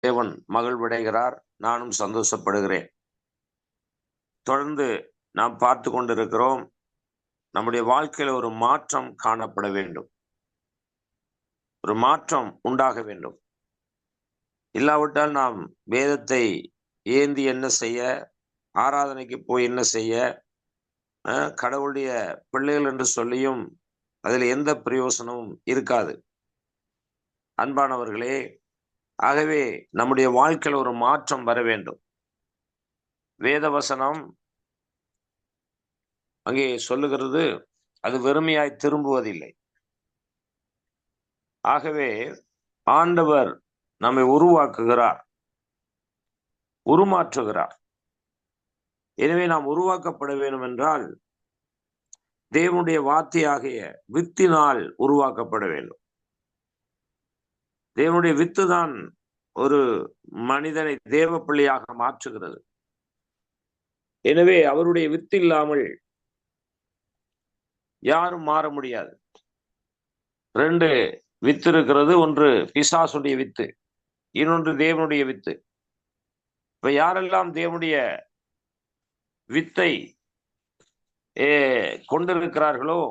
தேவன் மகிழ்வடைகிறார், நானும் சந்தோஷப்படுகிறேன். தொடர்ந்து நாம் பார்த்து கொண்டிருக்கிறோம், நம்முடைய வாழ்க்கையில ஒரு மாற்றம் காணப்பட வேண்டும், ஒரு மாற்றம் உண்டாக வேண்டும். இல்லாவிட்டால் நாம் வேதத்தை ஏந்தி என்ன செய்ய, ஆராதனைக்கு போய் என்ன செய்ய, கடவுளுடைய பிள்ளைகள் என்று சொல்லியும் அதில் எந்த பிரயோசனமும் இருக்காது. அன்பானவர்களே, ஆகவே நம்முடைய வாழ்க்கையில் ஒரு மாற்றம் வர வேண்டும். வேதவசனம் அங்கே சொல்லுகிறது, அது வெறுமையாய் திரும்புவதில்லை. ஆகவே ஆண்டவர் நம்மை உருவாக்குகிறார், உருமாற்றுகிறார். எனவே நாம் உருவாக்கப்பட வேண்டும் என்றால் தேவனுடைய வார்த்தையாகிய வித்தினால் உருவாக்கப்பட வேண்டும். தேவனுடைய வித்து தான் ஒரு மனிதனை தேவ பிள்ளையாக மாற்றுகிறது. எனவே அவருடைய வித்து இல்லாமல் யாரும் மாற முடியாது. 2 வித்து இருக்கிறது, ஒன்று பிசாசுடைய வித்து, இன்னொன்று தேவனுடைய வித்து. இப்ப யாரெல்லாம் தேவனுடைய வித்தை கொண்டிருக்கிறார்களோ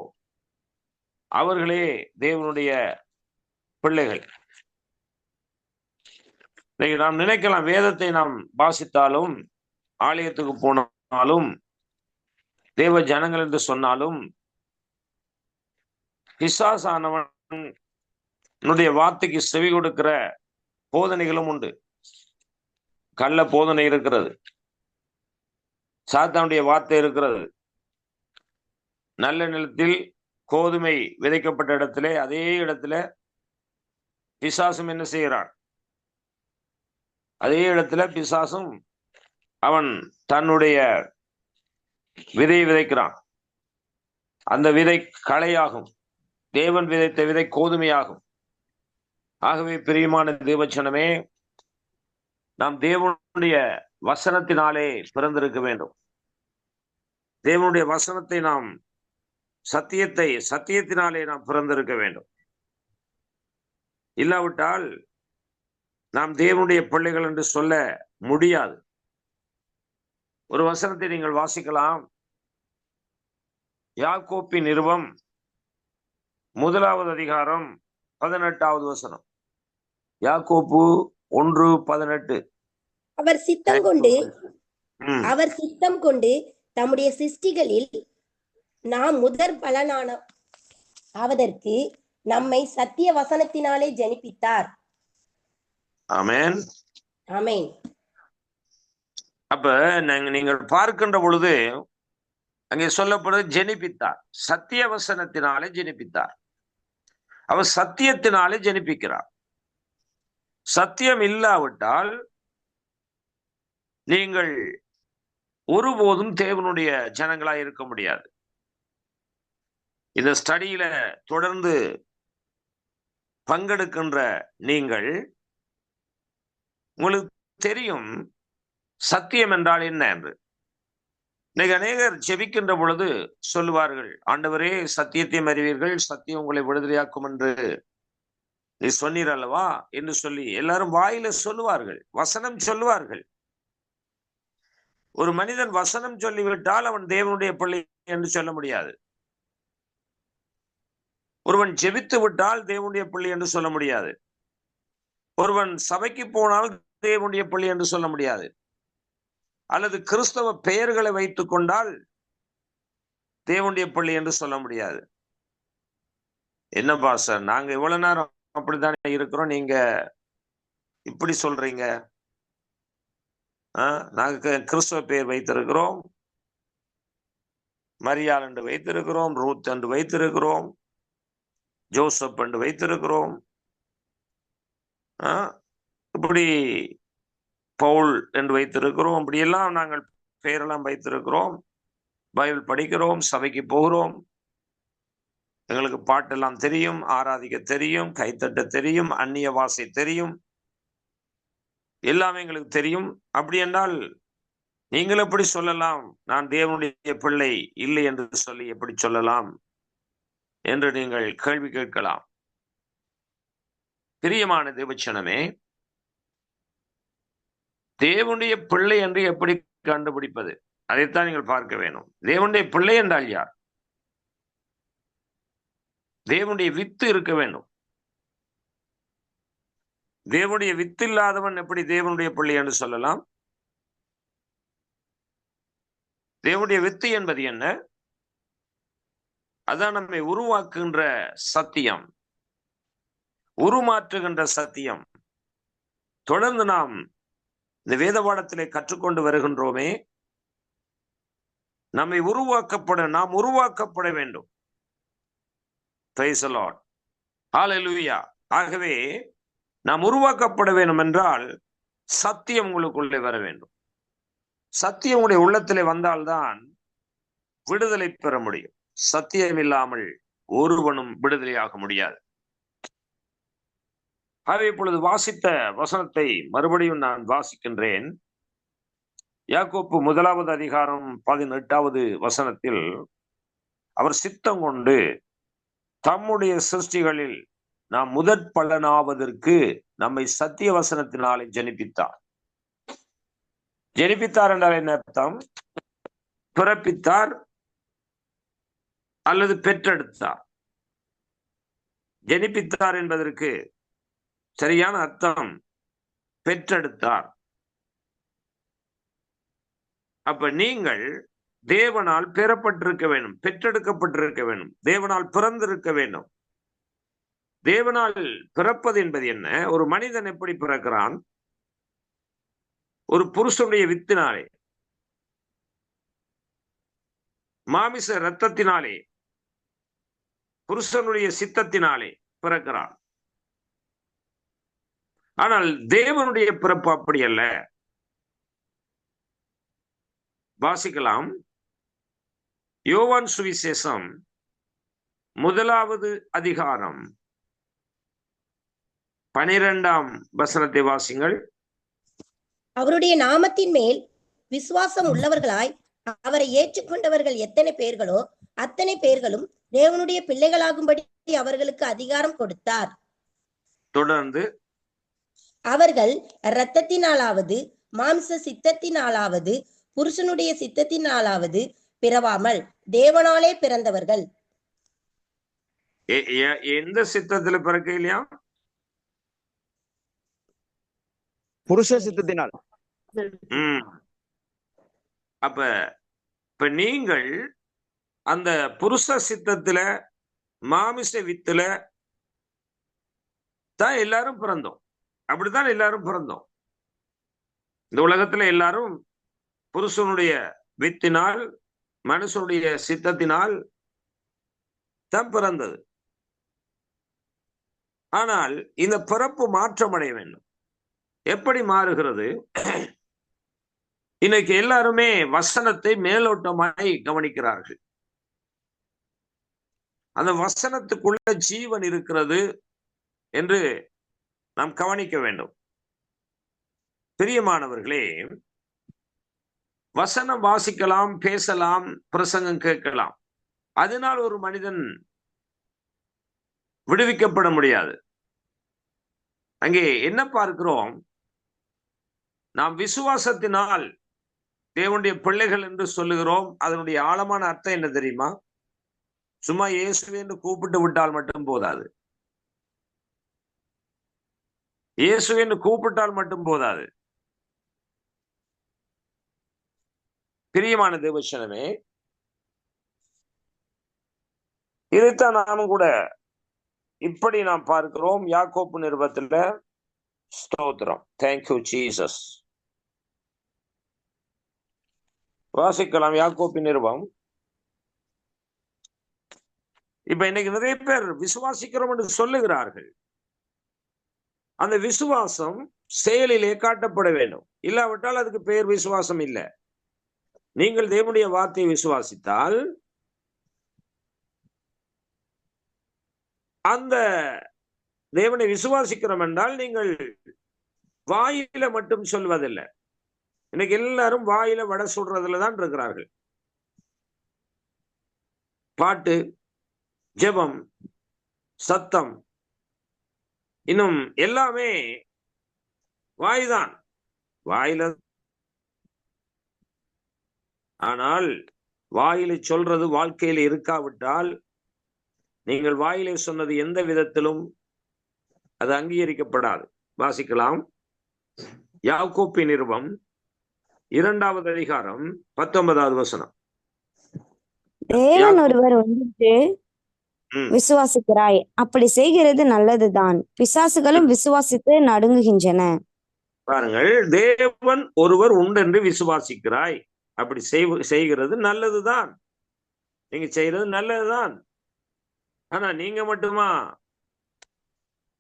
அவர்களே தேவனுடைய பிள்ளைகள். இன்னைக்கு நாம் நினைக்கலாம், வேதத்தை நாம் வாசித்தாலும், ஆலயத்துக்கு போனாலும், தேவ ஜனங்கள் என்று சொன்னாலும், பிசாசானவனுடைய வார்த்தைக்கு செவி கொடுக்கிற போதனைகளும் உண்டு. கள்ள போதனை இருக்கிறது, சாத்தானுடைய வார்த்தை இருக்கிறது. நல்ல நிலத்தில் கோதுமை விதைக்கப்பட்ட இடத்திலே, அதே இடத்துல பிசாசும் என்ன செய்கிறான்? அதே இடத்துல பிசாசும் அவன் தன்னுடைய விதையை விதைக்கிறான். அந்த விதை களையாகும், தேவன் விதைத்த விதை கோதுமையாகும். ஆகவே பிரியமான தேவச்சனமே, நாம் தேவனுடைய வசனத்தினாலே பிறந்திருக்க வேண்டும். தேவனுடைய வசனத்தை நாம் சத்தியத்தினாலே நாம் பிறந்திருக்க வேண்டும். இல்லாவிட்டால் நாம் தேவனுடைய பிள்ளைகள் என்று சொல்ல முடியாது. ஒரு வசனத்தை நீங்கள் வாசிக்கலாம். யாக்கோப்பின் நிருபம் 1வது அதிகாரம் 18வது வசனம். யாக்கோப்பு 1:18. அவர் சித்தம் கொண்டு தம்முடைய சிருஷ்டிகளில் நாம் முதற் பலனான ஆவதற்கு நம்மை சத்திய வசனத்தினாலே ஜனிப்பித்தார். ஆமென், ஆமென். அப்ப நீங்கள் பார்க்கின்ற பொழுது அங்கே சொல்லப்படுது ஜெனிப்பித்தார், சத்திய வசனத்தினாலே ஜெனிப்பித்தார். அவர் சத்தியத்தினாலே ஜெனிப்பிக்கிறார். சத்தியம் இல்லாவிட்டால் நீங்கள் ஒருபோதும் தேவனுடைய ஜனங்களாய் இருக்க முடியாது. இந்த ஸ்டடியில தொடர்ந்து பங்கெடுக்கின்ற நீங்கள், உங்களுக்கு தெரியும் சத்தியம் என்றால் என்ன என்று. இன்னைக்கு அநேகர் ஜெபிக்கின்ற பொழுது சொல்லுவார்கள், ஆண்டவரே சத்தியத்தையும் அறிவீர்கள், சத்தியம் உங்களை விடுதலையாக்கும் என்று நீ சொன்னீர் அல்லவா என்று சொல்லி எல்லாரும் வாயில சொல்லுவார்கள், வசனம் சொல்லுவார்கள். ஒரு மனிதன் வசனம் சொல்லிவிட்டால் அவன் தேவனுடைய பிள்ளை என்று சொல்ல முடியாது. ஒருவன் ஜெபித்து விட்டால் தேவனுடைய பிள்ளை என்று சொல்ல முடியாது. ஒருவன் சபைக்கு போனால் தேவனுடைய பிள்ளை என்று சொல்ல முடியாது. அல்லது கிறிஸ்தவ பெயர்களை வைத்துக் கொண்டால் தேவனுடைய பிள்ளை என்று சொல்ல முடியாது. என்ன பாஸ்டர், நாங்க இவ்வளவு நேரம் அப்படித்தானே இருக்கிறோம், நீங்க இப்படி சொல்றீங்க? நாங்க கிறிஸ்தவ பெயர் வைத்திருக்கிறோம், மரியாள் என்று வைத்திருக்கிறோம், ரூத் என்று வைத்திருக்கிறோம், ஜோசப் என்று வைத்திருக்கிறோம், இப்படி பவுல் என்று வைத்திருக்கிறோம். இப்படியெல்லாம் நாங்கள் பெயரெல்லாம் வைத்திருக்கிறோம். பைபிள் படிக்கிறோம், சபைக்கு போகிறோம், எங்களுக்கு பாட்டெல்லாம் தெரியும், ஆராதிக்க தெரியும், கைத்தட்ட தெரியும், அந்நிய வாசை தெரியும், எல்லாமே எங்களுக்கு தெரியும். அப்படி என்றால் நீங்கள் எப்படி சொல்லலாம் நான் தேவனுடைய பிள்ளை இல்லை என்று சொல்லி எப்படி சொல்லலாம் என்று நீங்கள் கேள்வி கேட்கலாம். பிரியமான தேவச்சனமே, தேவனுடைய பிள்ளை என்று எப்படி கண்டுபிடிப்பது? அதைத்தான் நீங்கள் பார்க்க வேண்டும். தேவனுடைய பிள்ளை என்றால் யார்? தேவனுடைய வித்து இருக்க வேண்டும். தேவனுடைய வித்து இல்லாதவன் எப்படி தேவனுடைய பிள்ளை என்று சொல்லலாம்? தேவனுடைய வித்து என்பது என்ன? அதான் நம்மை உருவாக்குகின்ற சத்தியம், உருமாற்றுகின்ற சத்தியம். தொடர்ந்து நாம் இந்த வேத பாடத்திலே கற்றுக்கொண்டு வருகின்றோமே, நம்மை நாம் உருவாக்கப்பட வேண்டும். Praise the Lord. Hallelujah. ஆகவே நாம் உருவாக்கப்பட வேண்டும் என்றால் சத்தியம் உங்களுக்குள்ளே வர வேண்டும். சத்தியம் உங்களுடைய உள்ளத்திலே வந்தால்தான் விடுதலை பெற முடியும். சத்தியம் இல்லாமல் ஒருவனும் விடுதலையாக முடியாது. ஆகவே இப்பொழுது வாசித்த வசனத்தை மறுபடியும் நான் வாசிக்கின்றேன். யாக்கோப்பு 1வது அதிகாரம் 18வது வசனத்தில், அவர் சித்தம் கொண்டு தம்முடைய சிருஷ்டிகளில் நாம் முதற் பலனாவதற்கு நம்மை சத்திய வசனத்தினாலே ஜனிப்பித்தார். ஜனிப்பித்தார் என்றால் என்ன அர்த்தம்? பிறப்பித்தார் அல்லது பெற்றெடுத்தார். ஜனிப்பித்தார் என்பதற்கு சரியான அர்த்தம் பெற்றெடுத்தார். அப்ப நீங்கள் தேவனால் பெறப்பட்டிருக்க வேண்டும், பெற்றெடுக்கப்பட்டிருக்க வேண்டும், தேவனால் பிறந்திருக்க வேண்டும். தேவனால் பிறப்பது என்பது என்ன? ஒரு மனிதன் எப்படி பிறக்கிறான்? ஒரு புருஷனுடைய வித்தினாலே, மாமிச இரத்தத்தினாலே, புருஷனுடைய சித்தத்தினாலே பிறக்கிறான். ஆனால் தேவனுடைய பிறப்பு அப்படி அல்ல. வாசிக்கலாம். யோவான் சுவிசேஷம் 1வது அதிகாரம் 12ஆம் வசனத்தை வாசிங்கள். அவருடைய நாமத்தின் மேல் விசுவாசம் உள்ளவர்களாய் அவரை ஏற்றுக்கொண்டவர்கள் எத்தனை பேர்களோ அத்தனை பேர்களும் தேவனுடைய பிள்ளைகளாகும்படி அவர்களுக்கு அதிகாரம் கொடுத்தார். தொடர்ந்து, அவர்கள் இரத்தத்தினாலாவது மாம்ச சித்தத்தினாலாவது புருஷனுடைய சித்தத்தினாலாவது பிறவாமல் தேவனாலே பிறந்தவர்கள். எந்த சித்தத்துல பிறக்க இல்லையா? புருஷ சித்தத்தினால். அப்ப நீங்கள் அந்த புருஷ சித்தத்துல மாமிச வித்துல தான் எல்லாரும் பிறந்தோம். அப்படித்தான் எல்லாரும் பிறந்தோம். இந்த உலகத்துல எல்லாரும் புருஷனுடைய வித்தினால் மனுஷனுடைய சித்தத்தினால் தான் பிறந்தது. ஆனால் இந்த பிறப்பு மாற்றம் அடைய வேண்டும். எப்படி மாறுகிறது? இன்னைக்கு எல்லாருமே வசனத்தை மேலோட்டமாய் கவனிக்கிறார்கள். அந்த வசனத்துக்குள்ள ஜீவன் இருக்கிறது என்று நாம் கவனிக்க வேண்டும். பிரியமானவர்களே, வசனம் வாசிக்கலாம், பேசலாம், பிரசங்கம் கேட்கலாம். அதனால் ஒரு மனிதன் விடுவிக்கப்பட முடியாது. அங்கே என்ன பார்க்கிறோம்? நாம் விசுவாசத்தினால் தேவனுடைய பிள்ளைகள் என்று சொல்லுகிறோம். அதனுடைய ஆழமான அர்த்தம் என்ன தெரியுமா? சும்மா இயேசுவே என்று கூப்பிட்டு விட்டால் மட்டும் போதாது. இயேசுவே என்று கூப்பிட்டால் மட்டும் போதாது. பிரியமான தேவசனமே, இதைத்தான் நாமும் கூட இப்படி நாம் பார்க்கிறோம். யாக்கோப்பு நிருபத்துல. ஸ்தோத்திரம். Thank you Jesus. வாசிக்கலாம் யாக்கோப்பு நிருபம். இப்ப இன்னைக்கு நிறைய பேர் விசுவாசிக்கிறோம் என்று சொல்லுகிறார்கள். அந்த விசுவாசம் செயலிலே காட்டப்பட வேண்டும். இல்லாவிட்டால் அதுக்கு பெயர் விசுவாசம் இல்லை. நீங்கள் தேவனுடைய வார்த்தையை விசுவாசித்தால் அந்த தேவனை விசுவாசிக்கிறோம் என்றால் நீங்கள் வாயில மட்டும் சொல்வதில்லை. இன்னைக்கு எல்லாரும் வாயில வடை சுடுறதுல தான் இருக்கிறார்கள். பாட்டு, ஜெபம், சத்தம், இன்னும் எல்லாமே வாய்தான். வாயில. ஆனால் வாயில சொல்றது வாழ்க்கையில இருக்காவிட்டால், நீங்கள் வாயிலே சொன்னது எந்த விதத்திலும் அது அங்கீகரிக்கப்படாது. வாசிக்கலாம். யாக்கோப்பு நிருபம் 2வது அதிகாரம் 19வது வசனம். தேவன் ஒருவர் ஒன்றிற்கு விசுவாசிக்கிறாய், அப்படி செய்கிறது நல்லதுதான். பிசாசுகளும் விசுவாசித்து நடுங்குகின்றன. பாருங்கள், தேவன் ஒருவர் உண்டென்று விசுவாசிக்கிறாய், அப்படி செய்கிறது நல்லதுதான். நீங்க செய்யறது நல்லதுதான். ஆனா நீங்க மட்டுமா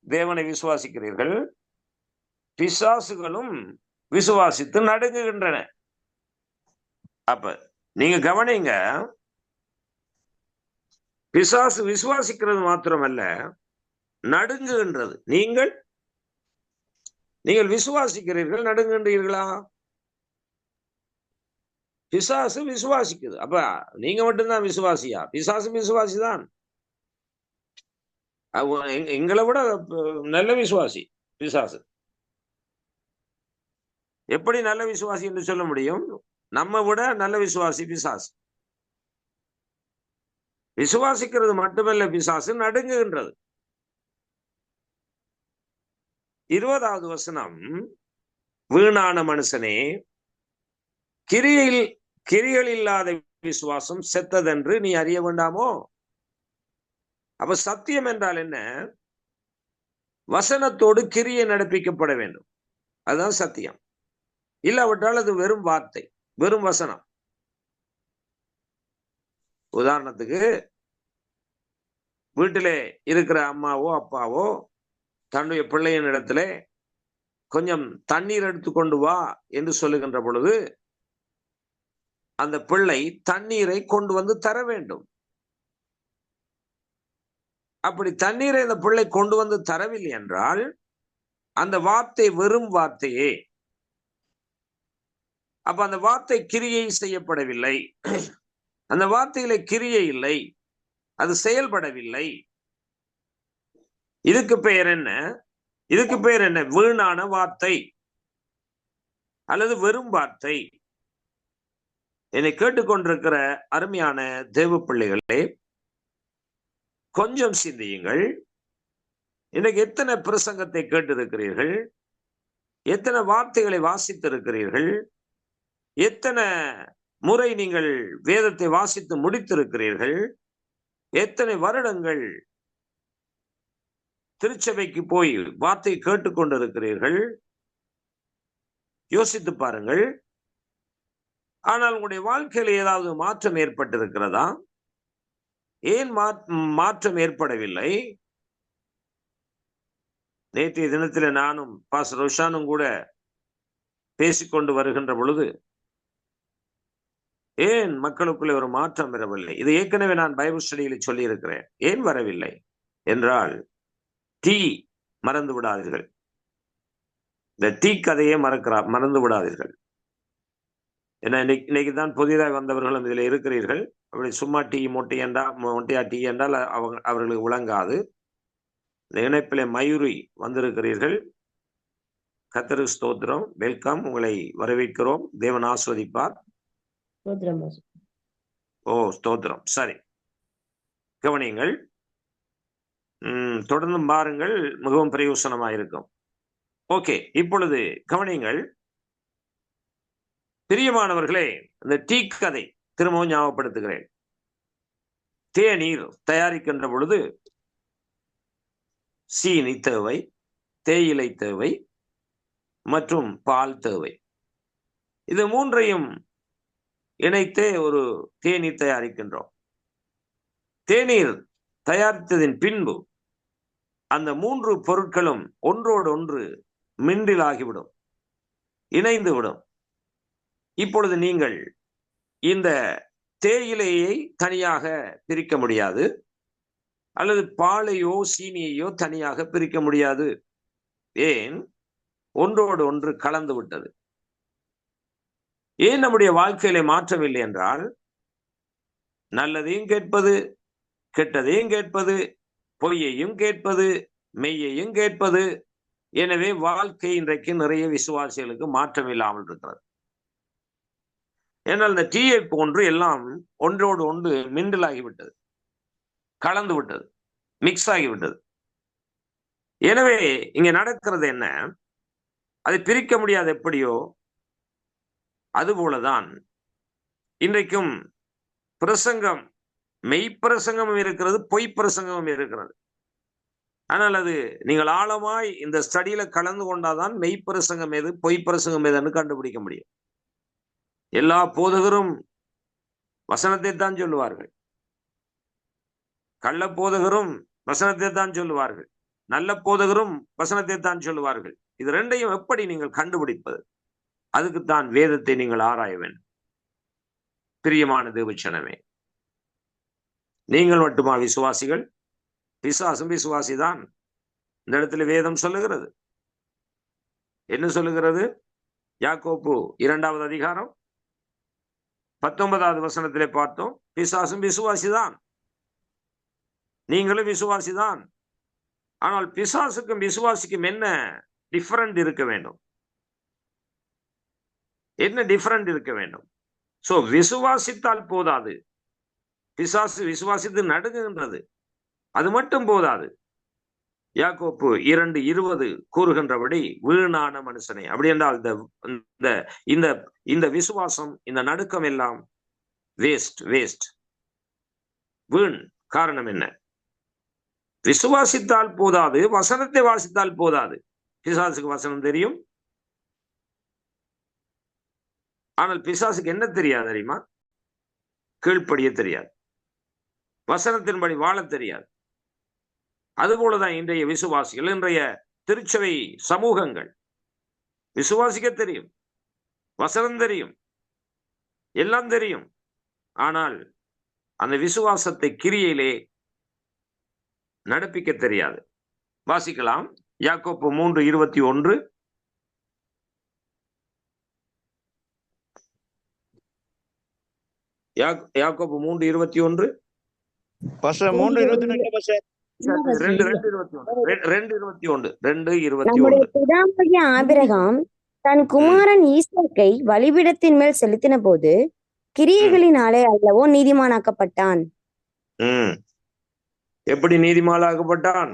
தேவனை விசுவாசிக்கிறீர்கள்? பிசாசுகளும் விசுவாசித்து நடுங்குகின்றன. அப்ப நீங்க கவனிங்க, பிசாசு விசுவாசிக்கிறது மாத்திரமல்ல, நடுங்குகின்றது. நீங்கள் விசுவாசிக்கிறீர்கள், நடுங்குகின்றீர்களா? பிசாசு விசுவாசிக்குது. அப்ப நீங்க மட்டும்தான் விசுவாசியா? பிசாசு விசுவாசிதான். எங்களை விட நல்ல விசுவாசி பிசாசு. எப்படி நல்ல விசுவாசி என்று சொல்ல முடியும்? நம்ம விட நல்ல விசுவாசி பிசாசு. விசுவாசிக்கிறது மட்டுமல்ல, பிசாசு நடுங்குகின்றது. 20வது வசனம், வீணான மனுஷனே, கிரிகள் இல்லாத விசுவாசம் செத்ததென்று நீ அறிய வேண்டாமோ? அப்ப சத்தியம் என்றால் என்ன? வசனத்தோடு கிரியை நடப்பிக்கப்பட வேண்டும். அதுதான் சத்தியம். இல்லாவிட்டால் அது வெறும் வார்த்தை, வெறும் வசனம். உதாரணத்துக்கு, வீட்டிலே இருக்கிற அம்மாவோ அப்பாவோ தன்னுடைய பிள்ளையின் இடத்துல கொஞ்சம் தண்ணீர் எடுத்து கொண்டு வா என்று சொல்லுகின்ற பொழுது, அந்த பிள்ளை தண்ணீரை கொண்டு வந்து தர வேண்டும். அப்படி தண்ணீரை அந்த பிள்ளை கொண்டு வந்து தரவில்லை என்றால் அந்த வார்த்தை வெறும் வார்த்தையே. அப்ப அந்த வார்த்தை கிரியை செய்யப்படவில்லை, அந்த வார்த்தையில கிரியை இல்லை, அது செயல்படவில்லை. இதுக்கு பெயர் என்ன? இதுக்கு பெயர் என்ன? வீணான வார்த்தை அல்லது வெறும் வார்த்தை. என்னை கேட்டுக்கொண்டிருக்கிற அருமையான தேவ பிள்ளைகளே, கொஞ்சம் சிந்தியுங்கள். இன்னைக்கு எத்தனை பிரசங்கத்தை கேட்டிருக்கிறீர்கள்? எத்தனை வார்த்தைகளை வாசித்திருக்கிறீர்கள்? எத்தனை முறை நீங்கள் வேதத்தை வாசித்து முடித்திருக்கிறீர்கள்? எத்தனை வருடங்கள் திருச்சபைக்கு போய் வார்த்தை கேட்டுக்கொண்டிருக்கிறீர்கள்? யோசித்து பாருங்கள். ஆனால் உங்களுடைய வாழ்க்கையில் ஏதாவது மாற்றம் ஏற்பட்டிருக்கிறதா? ஏன் மாற்றம் ஏற்படவில்லை? நேற்றைய தினத்தில் நானும் பாஸ்டர் ரோஷானும் கூட பேசிக்கொண்டு வருகின்ற பொழுது, ஏன் மக்களுக்குள்ளே ஒரு மாற்றம் வரவில்லை? இது ஏற்கனவே நான் பைபிள் ஸ்டடியில் சொல்லி இருக்கிறேன். ஏன் வரவில்லை என்றால், டீ மறந்து விடாதீர்கள். இந்த டீ கதையை மறந்து விடாதீர்கள். ஏன்னா இன்னைக்கு தான் புதிதாக வந்தவர்களும் இதில் இருக்கிறீர்கள். அப்படி சும்மா டீ மொட்டையா டீ என்றால் அவர்களுக்கு விளங்காது. இந்த இணைப்பிலே மயூரி வந்திருக்கிறீர்கள். கர்த்தருக்கு ஸ்தோத்திரம். வெல்கம், உங்களை வரவேற்கிறோம். தேவன் ஆஸ்வதிப்பார். ஓ ஸ்தோத்திரம். சரி, கவனியுங்கள். தொடர்ந்து பாருங்கள், மிகவும் பிரயோசனமாயிருக்கும். ஓகே, இப்பொழுது கவனியுங்கள் பிரியமானவர்களே. இந்த டீ கதை திரும்பவும் ஞாபகப்படுத்துகிறேன். தேநீர் தயாரிக்கின்ற பொழுது சீனி தேவை, தேயிலை தேவை மற்றும் பால் தேவை. இது மூன்றையும் இணைத்தே ஒரு தேநீர் தயாரிக்கின்றோம். தேநீர் தயாரித்ததின் பின்பு அந்த மூன்று பொருட்களும் ஒன்றோடு ஒன்று மிண்டிலாகிவிடும், இணைந்து விடும். இப்பொழுது நீங்கள் இந்த தேயிலையை தனியாக பிரிக்க முடியாது, அல்லது பாலையோ சீனியையோ தனியாக பிரிக்க முடியாது. ஏன்? ஒன்றோடு ஒன்று கலந்து விட்டது. ஏன் நம்முடைய வாழ்க்கையில மாற்றமில்லை என்றால், நல்லதையும் கேட்பது, கெட்டதையும் கேட்பது, பொய்யையும் கேட்பது, மெய்யையும் கேட்பது, எனவே வாழ்க்கை இன்றைக்கு நிறைய விசுவாசிகளுக்கு மாற்றம் இல்லாமல் இருக்கிறது. ஏன்னால் இந்த டீயை போன்று எல்லாம் ஒன்றோடு ஒன்று மிண்டில் ஆகிவிட்டது, கலந்து விட்டது, மிக்ஸ் ஆகிவிட்டது. எனவே இங்க நடக்கிறது என்ன? அதை பிரிக்க முடியாது எப்படியோ அதுபோலதான் இன்றைக்கும் பிரசங்கம், மெய்ப்பிரசங்கமும் இருக்கிறது, பொய் பிரசங்கமும் இருக்கிறது. ஆனால் அது நீங்கள் ஆழமாய் இந்த ஸ்டடியில கலந்து கொண்டாதான் மெய்ப்பிரசங்கம் எது, பொய் பிரசங்கம் எதுன்னு கண்டுபிடிக்க முடியும். எல்லா போதகரும் வசனத்தை தான் சொல்லுவார்கள், கள்ள போதகரும் வசனத்தை தான் சொல்லுவார்கள், நல்ல போதகரும் வசனத்தை தான் சொல்லுவார்கள். இது ரெண்டையும் எப்படி நீங்கள் கண்டுபிடிப்பது? அதுக்குத்தான் வேதத்தை நீங்கள் ஆராய வேண்டும். பிரியமான தேவச்சனமே, நீங்கள் மட்டுமா விசுவாசிகள்? பிசாசும் விசுவாசிதான். இந்த இடத்துல வேதம் சொல்லுகிறது. என்ன சொல்லுகிறது? யாக்கோப்பு 2வது அதிகாரம் 19வது வசனத்திலே பார்த்தோம். பிசாசும் விசுவாசிதான், நீங்களும் விசுவாசிதான். ஆனால் பிசாசுக்கும் விசுவாசிக்கும் என்ன டிஃபரண்ட் இருக்க வேண்டும்? என்ன டிஃபரண்ட் இருக்க வேண்டும்? சோ விசுவாசித்தால் போதாது, பிசாசு விசுவாசித்து நடுங்குகின்றது, அது மட்டும் போதாது. யாக்கோப்பு 2:20 கூறுகின்றபடி வீணான மனுஷனை, அப்படி என்றால் இந்த விசுவாசம், இந்த நடுக்கம் எல்லாம் வேஸ்ட், வீண். காரணம் என்ன? விசுவாசித்தால் போதாது, வசனத்தை வாசித்தால் போதாது. பிசாசுக்கு வசனம் தெரியும், ஆனால் பிசாசுக்கு என்ன தெரியாது தெரியுமா? கீழ்ப்படிய தெரியாது, வசனத்தின்படி வாழ தெரியாது. அதுபோலதான் இன்றைய விசுவாசிகள், இன்றைய திருச்சபை சமூகங்கள். விசுவாசிக்க தெரியும், வசனம் தெரியும், எல்லாம் தெரியும், ஆனால் அந்த விசுவாசத்தை கிரியையிலே நடப்பிக்க தெரியாது. வாசிக்கலாம் யாக்கோப்பு 3:21. யாக்கோப்பு 3:21. Pastor 3:22 pastor. 2:21. நம்முடைய பிதாவாகிய ஆபிரகாம் தன் குமாரன் ஈசாக்கை பலிபீடத்தின் மேல் செலுத்தின போது கிரியைகளினாலே அல்லவோ நீதிமானாக்கப்பட்டான். எப்படி நீதிமானாக்கப்பட்டான்?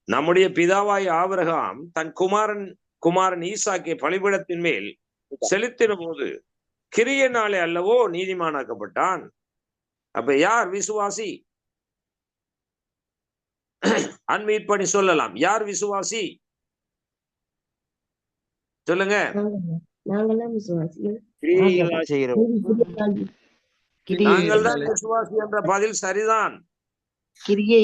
நம்முடைய பிதாவாய் ஆபிரகாம் தன் குமாரன் ஈசாக்கை பலிபீடத்தின் மேல் செலுத்தின போது கிரியையினாலே அல்லவோ நீதிமானாக்கப்பட்டான். அப்ப யார் விசுவாசி? அன்மீட் பண்ணி சொல்லலாம். யார் விசுவாசி? சொல்லுங்க. நாங்கள் தான் விசுவாசி என்ற பதில் சரிதான். கிரியை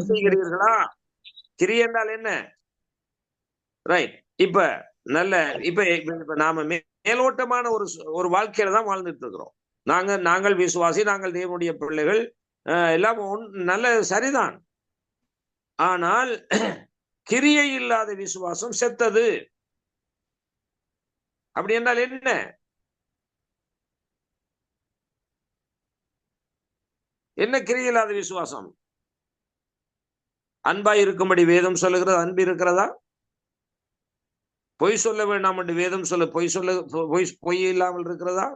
செய்கிறீர்களா? கிரியை என்றால் என்ன? ரைட். இப்ப நாம மேலோட்டமான ஒரு வாழ்க்கையில தான் வாழ்ந்துட்டு இருக்கிறோம். நாங்கள் விசுவாசி, நாங்கள் தேவனுடைய பிள்ளைகள், எல்லாம் நல்ல சரிதான். ஆனால் கிரியை இல்லாத விசுவாசம் செத்தது. அப்படி என்றால் என்ன? என்ன கிரியை இல்லாத விசுவாசம்? அன்பாய் இருக்கும்படி வேதம் சொல்லுகிறது. அன்பு இருக்கிறதா? பொய் சொல்ல வேண்டாம் என்று வேதம் சொல்ல பொய் இல்லாமல் இருக்கிறதா?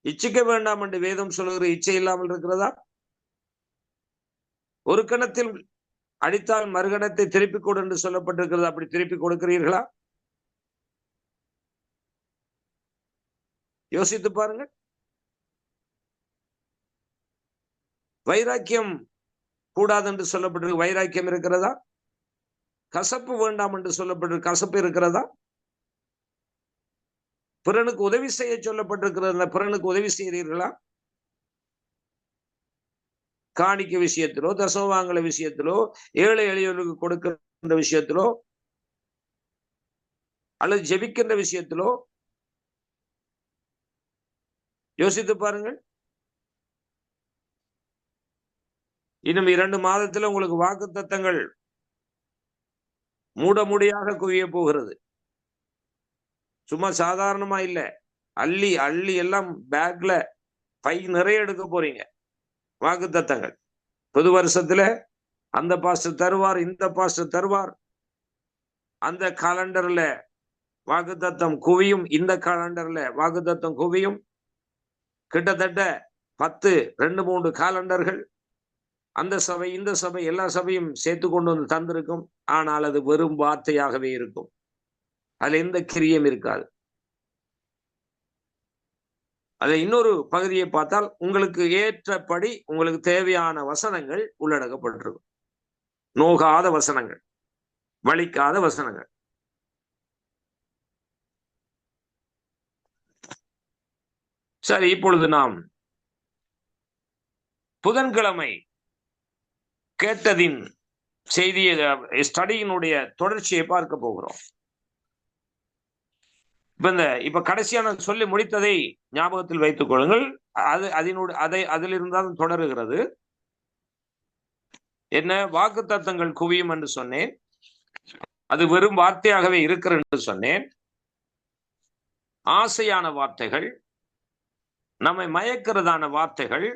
இச்சிக்க வேண்டாம் என்று வேதம் சொல்லுகிற இச்சை இல்லாமல் இருக்கிறதா? ஒரு கணத்தில் அடித்தால் மறுகணத்தை திருப்பிக் கொடு என்று சொல்லப்பட்டிருக்கிறது. அப்படி திருப்பி கொடுக்கிறீர்களா? யோசித்து பாருங்க. வைராக்கியம் கூடாது என்று சொல்லப்பட்டிருக்கு, வைராக்கியம் இருக்கிறதா? கசப்பு வேண்டாம் என்று சொல்லப்பட்டிருக்கு, கசப்பு இருக்கிறதா? பிறனுக்கு உதவி செய்ய சொல்லப்பட்டிருக்கிறது, பிறனுக்கு உதவி செய்கிறீர்களா? காணிக்க விஷயத்திலோ, தசமபாகங்கள விஷயத்திலோ, ஏழை எளியோருக்கு கொடுக்கின்ற விஷயத்திலோ, அல்லது ஜெபிக்கின்ற விஷயத்திலோ யோசித்து பாருங்கள். இன்னும் 2 மாதத்துல உங்களுக்கு வாக்குத்தத்தங்கள் மூடமுடியாக குவிய போகிறது. சும்மா சாதாரணமா இல்ல, அள்ளி அள்ளி எல்லாம் பேக்ல பை நிறைய எடுக்க போறீங்க. வாக்குத்தத்தங்கள் புது வருஷத்துல அந்த பாஸ்டர் தருவார், இந்த பாஸ்டர் தருவார். அந்த காலண்டர்ல வாக்குத்தத்தம் குவியும், இந்த காலண்டர்ல வாக்குத்தத்தம் குவியும். கிட்டத்தட்ட 10, 2, 3 காலண்டர்கள் அந்த சபை இந்த சபை எல்லா சபையும் சேர்த்து கொண்டு வந்து தந்திருக்கும். ஆனால் அது வெறும் வார்த்தையாகவே இருக்கும். அதுல எந்த கிரியம் இருக்காது. அதை இன்னொரு பகுதியை பார்த்தால் உங்களுக்கு ஏற்றபடி உங்களுக்கு தேவையான வசனங்கள் உள்ளடக்கப்பட்டிருக்கும். நோகாத வசனங்கள், வலிக்காத வசனங்கள். சரி, இப்பொழுது நாம் புதன்கிழமை கேட்டதின் செய்தியை ஸ்டடியினுடைய தொடர்ச்சியை பார்க்க போகிறோம். இப்ப கடைசியா நான் சொல்லி முடித்ததை ஞாபகத்தில் வைத்துக் கொள்ளுங்கள். அதிலிருந்தான் தொடருகிறது. என்ன? வாக்குத்தத்தங்கள் குவியும் என்று சொன்னேன். அது வெறும் வார்த்தையாகவே இருக்கிறது என்று சொன்னேன். ஆசையான வார்த்தைகள், நம்மை மயக்கிறதான வார்த்தைகள்,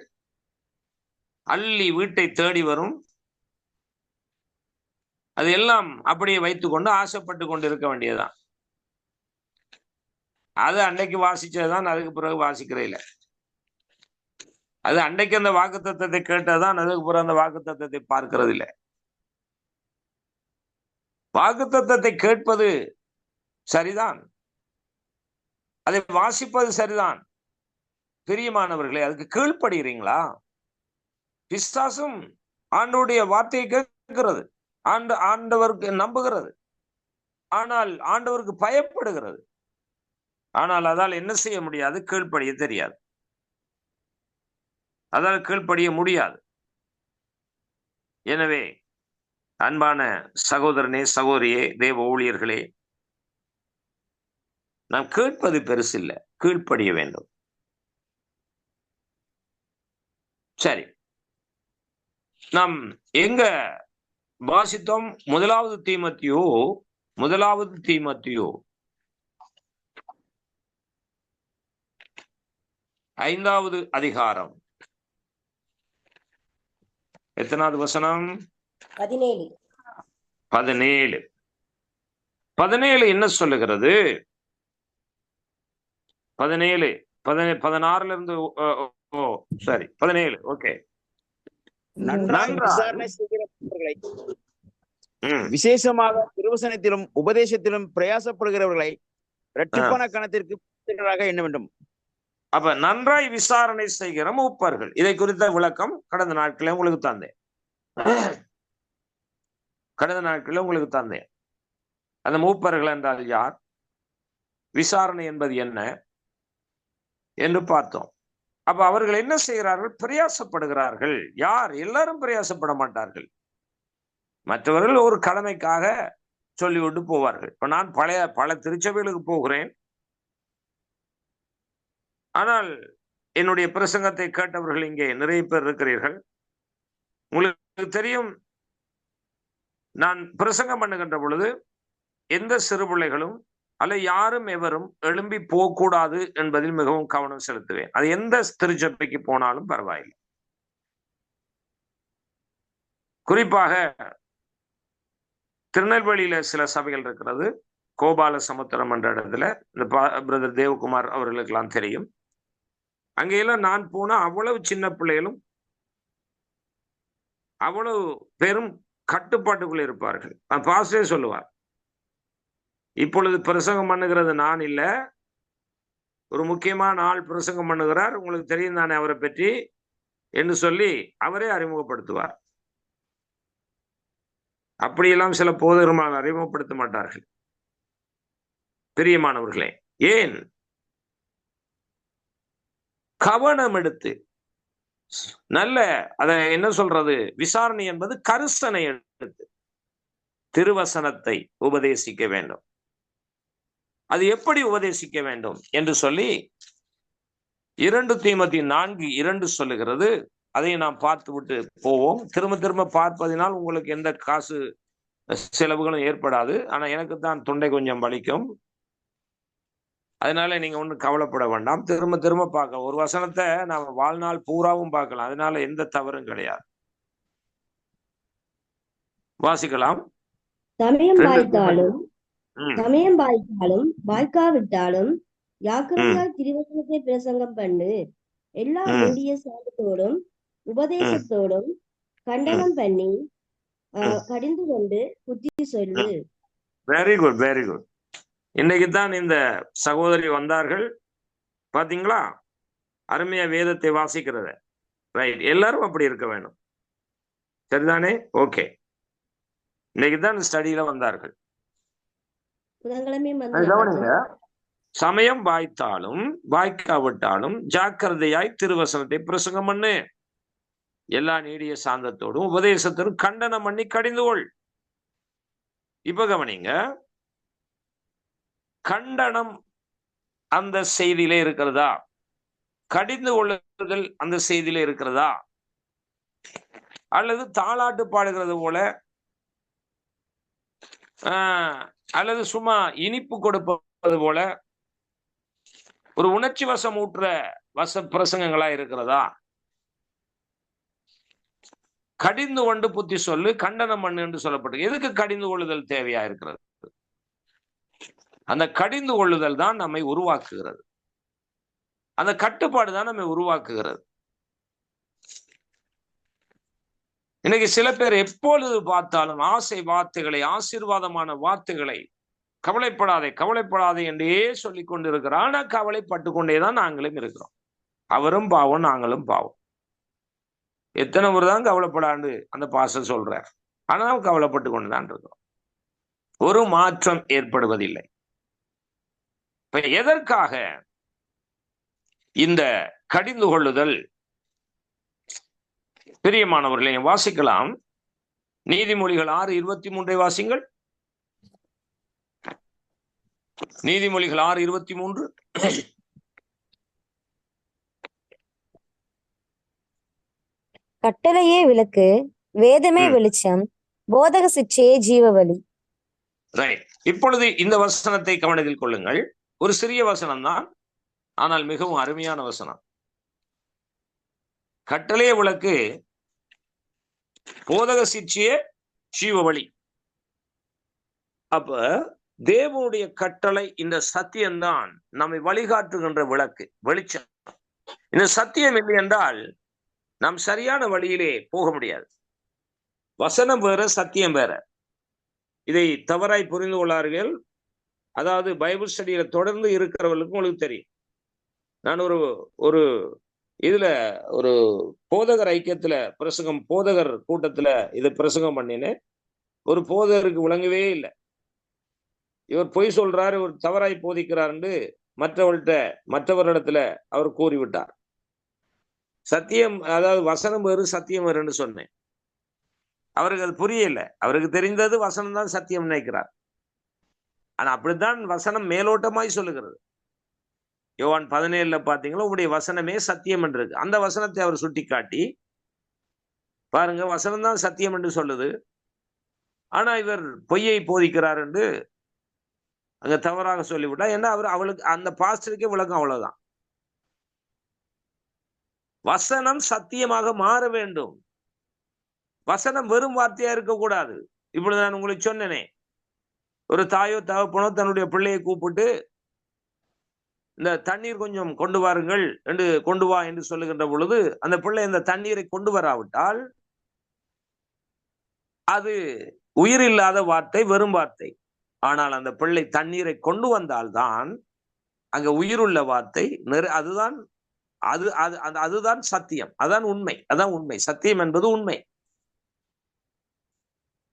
அள்ளி வீட்டை தேடி வரும். அது எல்லாம் அப்படியே வைத்துக்கொண்டு ஆசைப்பட்டு கொண்டு இருக்க வேண்டியதுதான். அது அன்னைக்கு வாசிச்சதுதான், அதுக்கு பிறகு வாசிக்கிறே இல்லை. அது அன்னைக்கு அந்த வாக்குத்தத்தத்தை கேட்டதுதான், அதுக்கு பிறகு அந்த வாக்குத்தத்தத்தை பார்க்கிறது இல்லை. வாக்குத்தத்தத்தை கேட்பது சரிதான், அதை வாசிப்பது சரிதான். பிரியமானவர்களே, அதுக்கு கீழ்ப்படுகிறீங்களா? பிசாசும் ஆண்டவருடைய வார்த்தையை கேட்கிறது, ஆண்டவருக்கு நம்புகிறது, ஆனால் ஆண்டவருக்கு பயப்படுகிறது. ஆனால் அதால் என்ன செய்ய முடியாது? கீழ்ப்படிய தெரியாது. அதால் கீழ்ப்படிய முடியாது. எனவே அன்பான சகோதரனே, சகோதரியே, தேவ ஊழியர்களே, நாம் கேட்பது பெருசில்லை, கீழ்ப்படிய வேண்டும். சரி, நாம் எங்க வாசித்தோம்? முதலாவது தீமோத்தேயு 5வது அதிகாரம். எத்தனாவது வசனம்? 17. 17 என்ன சொல்லுகிறது? 16ல இருந்து சரி 17. ஓகே. விசாரணை செய்கிறவர்களை, விசேஷமாக திருவசனத்திலும் உபதேசத்திலும் பிரயாசப்படுகிறவர்களை இரட்டிப்பான கணத்திற்கு எண்ண வேண்டும். அப்ப நன்றாய் விசாரணை செய்கிற மூப்பர்கள், இதை குறித்த விளக்கம் கடந்த நாட்களே உங்களுக்கு தந்தேன். அந்த மூப்பர்கள் என்றால் யார், விசாரணை என்பது என்ன என்று பார்த்தோம். அப்ப அவர்கள் என்ன செய்கிறார்கள்? பிரயாசப்படுகிறார்கள். யார்? எல்லாரும் பிரயாசப்பட மாட்டார்கள். மற்றவர்கள் ஒரு கடமைக்காக சொல்லிவிட்டு போவார்கள். இப்ப நான் பல திருச்சபைகளுக்கு போகிறேன். ஆனால் என்னுடைய பிரசங்கத்தை கேட்டவர்கள் இங்கே நிறைய பேர் இருக்கிறீர்கள். உங்களுக்கு தெரியும், நான் பிரசங்கம் பண்ணுகின்ற பொழுது எந்த சிறு பிள்ளைகளும் அல்ல யாரும் எவரும் எழும்பி போகக்கூடாது என்பதில் மிகவும் கவனம் செலுத்துவேன். அது எந்த திருச்சபைக்கு போனாலும் பரவாயில்லை. குறிப்பாக திருநெல்வேலியில சில சபைகள் இருக்கிறது. கோபால சமுத்திரம் என்ற இடத்துல இந்த பிரதர் தேவகுமார் அவர்களுக்கெல்லாம் தெரியும். அங்கெல்லாம் நான் போனா அவ்வளவு சின்ன பிள்ளைகளும் அவ்வளவு பெரும் கட்டுப்பாட்டுக்குள்ள இருப்பார்கள். பாஸ்டரே சொல்லுவார், இப்பொழுது பிரசங்கம் பண்ணுகிறது நான் இல்ல, ஒரு முக்கியமான ஆள் பிரசங்கம் பண்ணுகிறார், உங்களுக்கு தெரியும் தானே அவரை பற்றி என்று சொல்லி அவரே அறிமுகப்படுத்துவார். அப்படியெல்லாம் சில போதகர்கள் அறிமுகப்படுத்த மாட்டார்கள். பிரியமானவர்களே, ஏன்? கவனம் எடுத்து நல்ல அதை என்ன சொல்றது, விசாரணை என்பது கரிசனை எடுத்து திருவசனத்தை உபதேசிக்க வேண்டும். அது எப்படி உபதேசிக்க வேண்டும் என்று சொல்லி 2 தீமோத்தேயு 4:2 சொல்லுகிறது. அதை நாம் பார்த்து விட்டு போவோம். திரும்ப திரும்ப பார்ப்பதினால் உங்களுக்கு எந்த காசு செலவுகளும் ஏற்படாது. ஆனா எனக்கு தான் தொண்டை கொஞ்சம் வலிக்கும். அதனால நீங்க ஒன்றும் கவலைப்பட வேண்டாம். திரும்ப திரும்ப பார்க்க ஒரு வசனத்தை நாம வாழ்நாள் பூராவும் பார்க்கலாம். அதனால எந்த தவறும் கிடையாது. வாசிக்கலாம். சமயம் 2 வாய்த்தாலும் ம், சமயம் வாய்த்தாலும் வாய்க்காவிட்டாலும் ம், யாக்கிரதையாய் திருவசனத்தை பிரசங்கம் பண்ணு. எல்லா ம், நீடிய சாந்தத்தோடும் ம், உபதேசத்தோடும் ம், கண்டனம் பண்ணி ம், கடிந்து கொண்டு புத்தி சொல்லு. ம். Very good, very good. இன்னைக்கு தான் இந்த சகோதரி வந்தார்கள் பாத்தீங்களா, அருமையா வேதத்தை வாசிக்கிறத. ரைட், எல்லாரும் அப்படி இருக்க வேணும், சரிதானே? ஓகே, இன்னைக்கு தான் ஸ்டடியில வந்தார்கள். புதன்கிழமை அது கவனிங்க. சமயம் வாய்த்தாலும் வாய்க்காவிட்டாலும் ஜாக்கிரதையாய் திருவசனத்தை பிரசங்கம் பண்ணு. எல்லா நீடிய சாந்தத்தோடும் உபதேசத்தோடும் கண்டனம் பண்ணி கடிந்து கொள். இப்ப கவனிங்க, கண்டனம் அந்த செய்தியிலே இருக்கிறதா? கடிந்து கொள்ளுதல் அந்த செய்தியில இருக்கிறதா? அல்லது தாலாட்டு பாடுகிறது போல அல்லது சும்மா இனிப்பு கொடுப்பது போல ஒரு உணர்ச்சி வசம் ஊற்ற பிரசங்கங்களா இருக்கிறதா? கடிந்து கொண்டு புத்தி சொல்லு, கண்டனம் பண்ணு என்று சொல்லப்பட்டு எதுக்கு கடிந்து கொள்ளுதல் தேவையா இருக்கிறது? அந்த கடிந்து கொள்ளுதல் தான் நம்மை உருவாக்குகிறது. அந்த கட்டுப்பாடு தான் நம்மை உருவாக்குகிறது. இன்னைக்கு சில பேர் எப்பொழுது பார்த்தாலும் ஆசை வார்த்தைகளை, ஆசீர்வாதமான வார்த்தைகளை, கவலைப்படாதே கவலைப்படாதே என்றே சொல்லி கொண்டு இருக்கிறார். ஆனா கவலைப்பட்டு கொண்டேதான் நாங்களும் இருக்கிறோம். அவரும் பாவம், நாங்களும் பாவம். எத்தனை முறை தான் கவலைப்படாண்டு அந்த பாஸ்டர் சொல்றார், ஆனால் கவலைப்பட்டு கொண்டுதான் இருக்கிறோம். ஒரு மாற்றம் ஏற்படுவதில்லை. இப்ப எதற்காக இந்த கடிந்து கொள்ளுதல்? பிரியமானவர்களை வாசிக்கலாம். நீதிமொழிகள் 6:23 வாசிங்கள். நீதிமொழிகள் 6:23. கட்டளையே விளக்கு, வேதமே வெளிச்சம், போதக சிற்றையே ஜீவவழி. ரைட். இப்பொழுது இந்த வசனத்தை கவனத்தில் கொள்ளுங்கள். ஒரு சிறிய வசனம் தான், ஆனால் மிகவும் அருமையான வசனம். கட்டளையே விளக்கு, போதக சிற்றையே ஜீவவழி. அப்ப தேவனுடைய கட்டளை, இந்த சத்தியம்தான் நம்மை வழிகாட்டுகின்ற விளக்கு, வெளிச்சம். இந்த சத்தியம் இல்லை என்றால் நாம் சரியான வழியிலே போக முடியாது. வசனம் வேற, சத்தியம் வேற. இதை தவறாய் புரிந்து கொள்ளார்கள். அதாவது பைபிள் ஸ்டடியில தொடர்ந்து இருக்கிறவர்களுக்கும் உங்களுக்கு தெரியும். நான் ஒரு இதுல ஒரு போதகர் ஐக்கியத்துல போதகர் கூட்டத்துல இதை பிரசங்கம் பண்ணினேன். ஒரு போதகருக்கு விளங்கவே இல்லை. இவர் பொய் சொல்றாரு, இவர் தவறாய் போதிக்கிறார் என்று மற்றவரிடத்துல அவர் கூறிவிட்டார். சத்தியம், அதாவது வசனம் வேறு சத்தியம் வேறுன்னு சொன்னேன். அவருக்கு அது புரியல. அவருக்கு தெரிந்தது வசனம் தான் சத்தியம் நினைக்கிறார். ஆனா அப்படித்தான் வசனம் மேலோட்டமாய் சொல்லுகிறது. யோவான் 17 பாத்தீங்களா, உங்களுடைய வசனமே சத்தியம் என்று இருக்கு. அந்த வசனத்தை அவர் சுட்டி காட்டி பாருங்க, வசனம் தான் சத்தியம் என்று சொல்லுது, ஆனா இவர் பொய்யை போதிக்கிறார் என்று அங்க தவறாக சொல்லிவிட்டா. ஏன்னா அவளுக்கு அந்த பாஸ்டருக்கே விளக்கம் அவ்வளவுதான். வசனம் சத்தியமாக மாற வேண்டும். வசனம் வெறும் வார்த்தையா இருக்கக்கூடாது. இப்படி நான் உங்களுக்கு சொன்னேனே, ஒரு தாயோ தகப்பனோ தன்னுடைய பிள்ளையை கூப்பிட்டு இந்த தண்ணீர் கொஞ்சம் கொண்டு வாருங்கள் என்று கொண்டு வா என்று சொல்லுகின்ற பொழுது அந்த பிள்ளை இந்த தண்ணீரை கொண்டு வராவிட்டால் அது உயிர் இல்லாத வார்த்தை, வெறும் வார்த்தை. ஆனால் அந்த பிள்ளை தண்ணீரை கொண்டு வந்தால்தான் அங்க உயிருள்ள வார்த்தை. அதுதான் சத்தியம், அதான் உண்மை, அதான் உண்மை. சத்தியம் என்பது உண்மை.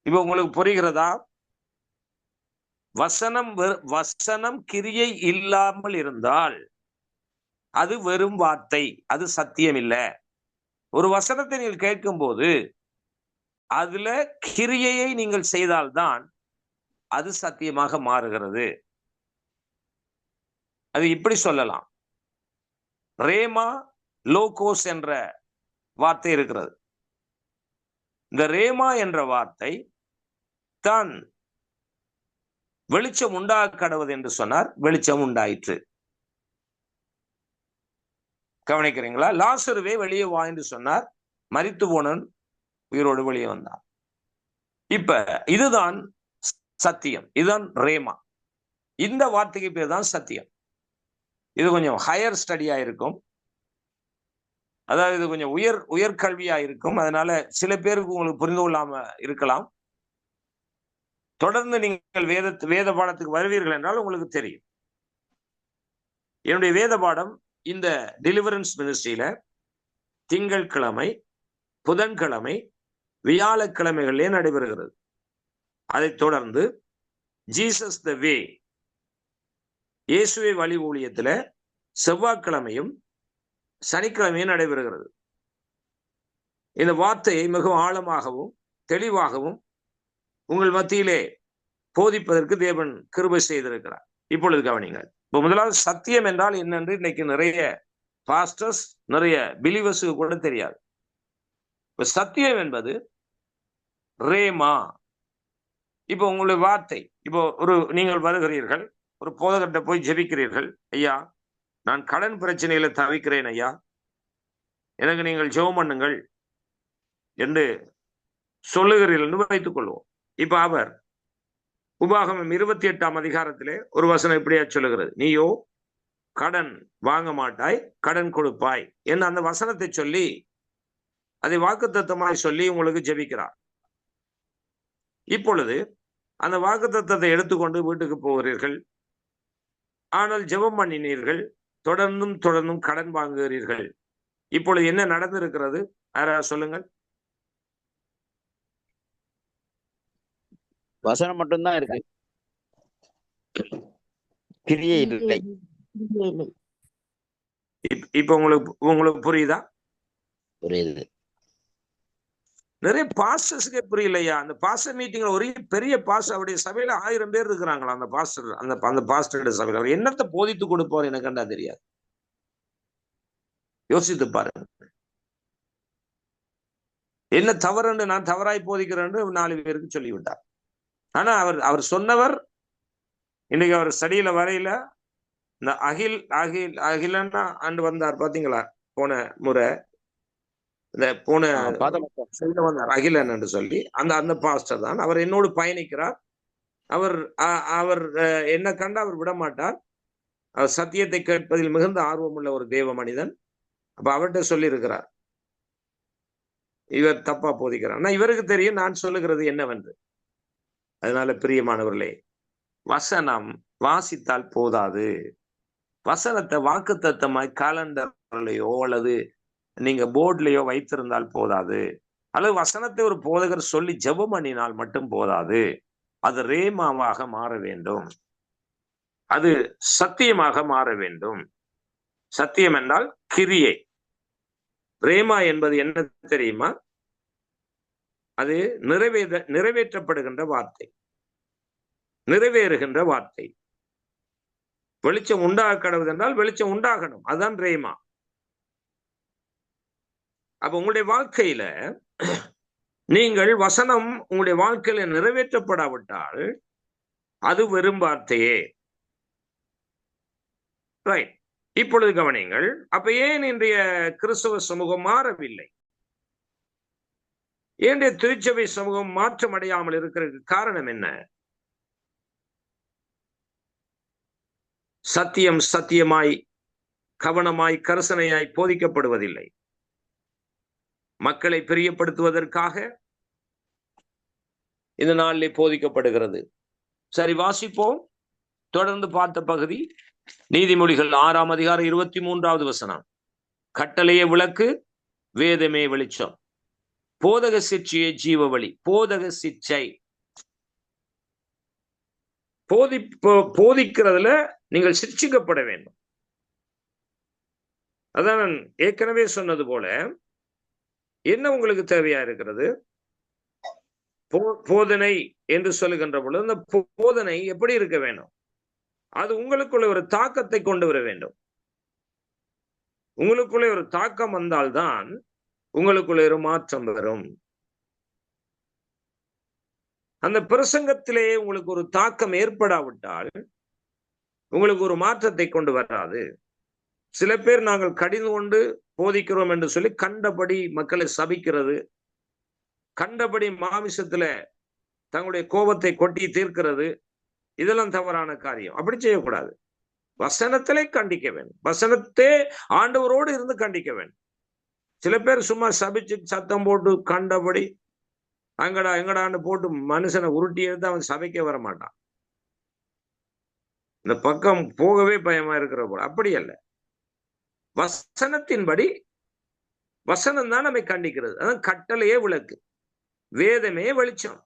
இப்ப உங்களுக்கு புரிகிறதா? வசனம் கிரியை இல்லாமல் இருந்தால் அது வெறும் வார்த்தை, அது சத்தியம் இல்லை. ஒரு வசனத்தை நீங்கள் கேட்கும் போது அதுல கிரியையை நீங்கள் செய்தால்தான் அது சத்தியமாக மாறுகிறது. அது இப்படி சொல்லலாம், ரேமா லோகோஸ் என்ற வார்த்தை இருக்கிறது. இந்த ரேமா என்ற வார்த்தை தான் வெளிச்சம் உண்டாக கடவுது என்று சொன்னார், வெளிச்சம் உண்டாயிற்று. கவனிக்கிறீங்களா? லாசருவே வெளியே வா என்று சொன்னார், மரித்து போனவன் உயிரோடு வெளியே வந்தான். இப்ப இதுதான் சத்தியம், இதுதான் ரேமா. இந்த வார்த்தைக்கு பேர் தான் சத்தியம். இது கொஞ்சம் ஹையர் ஸ்டடியா இருக்கும், அதாவது இது கொஞ்சம் உயர்கல்வியா இருக்கும். அதனால சில பேருக்கு உங்களுக்கு புரிந்து கொள்ளாம இருக்கலாம். தொடர்ந்து நீங்கள் வேத பாடத்துக்கு வருவீர்கள் என்றால் உங்களுக்கு தெரியும். என்னுடைய வேத பாடம் இந்த டெலிவரன்ஸ் மினிஸ்ட்ரியில திங்கட்கிழமை, புதன்கிழமை, வியாழக்கிழமைகளிலே நடைபெறுகிறது. அதைத் தொடர்ந்து ஜீசஸ் த வே, இயேசுவை வழி ஊழியத்துல செவ்வாய்க்கிழமையும் சனிக்கிழமையும் நடைபெறுகிறது. இந்த வார்த்தையை மிகவும் ஆழமாகவும் தெளிவாகவும் உங்கள் மத்தியிலே போதிப்பதற்கு தேவன் கிருபை செய்திருக்கிறார். இப்பொழுது கவனிங்கள். இப்போ முதலாவது சத்தியம் என்றால் என்னென்று இன்னைக்கு நிறைய பாஸ்டர்ஸ், நிறைய பிலீவர்ஸுக்கு கூட தெரியாது. இப்ப சத்தியம் என்பது ரேமா. இப்போ உங்களுடைய வார்த்தை, இப்போ நீங்கள் வருகிறீர்கள், ஒரு போதகர்கிட்ட போய் ஜெபிக்கிறீர்கள், ஐயா நான் கடன் பிரச்சனையில தவிக்கிறேன் ஐயா, எனக்கு நீங்கள் ஜெபம் பண்ணுங்கள் என்று சொல்லுகிறீர்கள் என்று வைத்துக் கொள்வோம். இப்ப அவர் உபாகமம் 28ஆம் அதிகாரத்திலே ஒரு வசனம் இப்படியா சொல்லுகிறது, நீயோ கடன் வாங்க மாட்டாய், கடன் கொடுப்பாய் என்று அந்த வசனத்தை சொல்லி அதை வாக்குத்தத்தமாய் சொல்லி உங்களுக்கு ஜெபிக்கிறார். இப்பொழுது அந்த வாக்குத்தத்தத்தை எடுத்துக்கொண்டு வீட்டுக்கு போகிறீர்கள். ஆனால் ஜெபம் பண்ணினீர்கள், தொடர்ந்தும் கடன் வாங்குகிறீர்கள். இப்பொழுது என்ன நடந்திருக்கிறது யாராவது சொல்லுங்கள். வசனம் மட்டும்தான் இருக்கு, கிரியை இல்லை. இப்ப உங்களுக்கு புரியுதா? புரியுது. நிறைய பாஸ்டர்ஸுக்கே புரியலையா? அந்த பாஸ்டர் மீட்டிங்ல ஒரே பெரிய பாஸ்டர், அவருடைய சபையில 1000 பேர் இருக்கிறாங்களா அந்த பாஸ்டர், அந்த பாஸ்டருடைய சபையில அவர் என்னத்தை போதித்து கொடுப்பார் எனக்கு கண்டா தெரியாது. யோசித்து பாருங்க. என்ன தவறுன்னு நான் தவறாய் போதிக்கிறேன் 4 பேருக்கு சொல்லிவிட்டார். ஆனா அவர் சொன்னவர் இன்னைக்கு அவர் ஸ்டடியில வரையில இந்த அகிலன்னா ஆண்டு வந்தார் பாத்தீங்களா, போன முறை இந்த போன வந்தார் அகிலன் என்று சொல்லி அந்த பாஸ்டர் தான். அவர் என்னோடு பயணிக்கிறார். அவர் என்ன கண்டா அவர் விட மாட்டார். அவர் சத்தியத்தை கேட்பதில் மிகுந்த ஆர்வம் உள்ள ஒரு தேவ மனிதன். அப்ப அவர்கிட்ட சொல்லி இருக்கிறார், இவர் தப்பா போதிக்கிறார். ஆனா இவருக்கு தெரியும் நான் சொல்லுகிறது என்னவென்று. அதனால பிரியமானவர்களே, வசனம் வாசித்தால் போதாது. வசனத்தை வாக்குத்தத்தமாய் காலண்டர்லயோ அல்லது நீங்க போர்ட்லயோ வைத்திருந்தால் போதாது. அல்லது வசனத்தை ஒரு போதகர் சொல்லி ஜெபம் பண்ணினால் மட்டும் போதாது. அது ரேமாவாக மாற வேண்டும், அது சத்தியமாக மாற வேண்டும். சத்தியம் என்றால் கிரியை. ரேமா என்பது என்ன தெரியுமா? அது நிறைவேற்றப்படுகின்ற வார்த்தை, நிறைவேறுகின்ற வார்த்தை. வெளிச்சம் உண்டாக கடவுது என்றால் வெளிச்சம் உண்டாகணும், அதுதான் ரேமா. அப்ப உங்களுடைய வாழ்க்கையில நீங்கள் வசனம் உங்களுடைய வாழ்க்கையில நிறைவேற்றப்படாவிட்டால் அது வெறும் வார்த்தையே. ரைட். இப்பொழுது கவனிங்கள். அப்ப ஏன் இன்றைய கிறிஸ்தவ சமூகம் மாறவில்லை? ஏன் திருச்சபை சமூகம் மாற்றம் அடையாமல் இருக்கிறதுக்கு காரணம் என்ன? சத்தியம் சத்தியமாய் கவனமாய் கரிசனையாய் போதிக்கப்படுவதில்லை. மக்களை பிரியப்படுத்துவதற்காக இந்த நாளிலே போதிக்கப்படுகிறது. சரி, வாசிப்போம். தொடர்ந்து பார்த்த பகுதி நீதிமொழிகள் 6ஆம் அதிகாரம் 23வது வசனம். கட்டளையே விளக்கு, வேதமே வெளிச்சம், போதக சிற்சையே ஜீவ வழி. போதக சிற்சை போதிக்கிறதுல நீங்கள் சிற்சிக்கப்பட வேண்டும். அதான் நான் ஏற்கனவே சொன்னது போல என்ன உங்களுக்கு தேவையா இருக்கிறது? போதனை என்று சொல்லுகின்ற பொழுது அந்த போதனை எப்படி இருக்க வேண்டும்? அது உங்களுக்குள்ள ஒரு தாக்கத்தை கொண்டு வர வேண்டும். உங்களுக்குள்ளே ஒரு தாக்கம் வந்தால்தான் உங்களுக்குள்ள ஒரு மாற்றம் வரும். அந்த பிரசங்கத்திலே உங்களுக்கு ஒரு தாக்கம் ஏற்படாவிட்டால் உங்களுக்கு ஒரு மாற்றத்தை கொண்டு வராது. சில பேர் நாங்கள் கடிந்து கொண்டு போதிக்கிறோம் என்று சொல்லி கண்டபடி மக்களை சபிக்கிறது, கண்டபடி மாமிசத்துல தங்களுடைய கோபத்தை கொட்டி தீர்க்கிறது, இதெல்லாம் தவறான காரியம். அப்படி செய்யக்கூடாது. வசனத்திலே கண்டிக்க வேண்டும். வசனத்தே ஆண்டவரோடு இருந்து கண்டிக்க வேண்டும். சில பேர் சும்மா சபிச்சு சத்தம் போட்டு கண்டபடி அங்கடா எங்கடான்னு போட்டு மனுஷனை உருட்டி எடுத்து அவன் சபைக்க வர மாட்டான். இந்த பக்கம் போகவே பயமா இருக்கிற போல. அப்படி அல்ல. வசனத்தின்படி, வசனம் தான் நம்மை கண்டிக்கிறது. அதான் கட்டளையே விளக்கு, வேதமே வெளிச்சம்,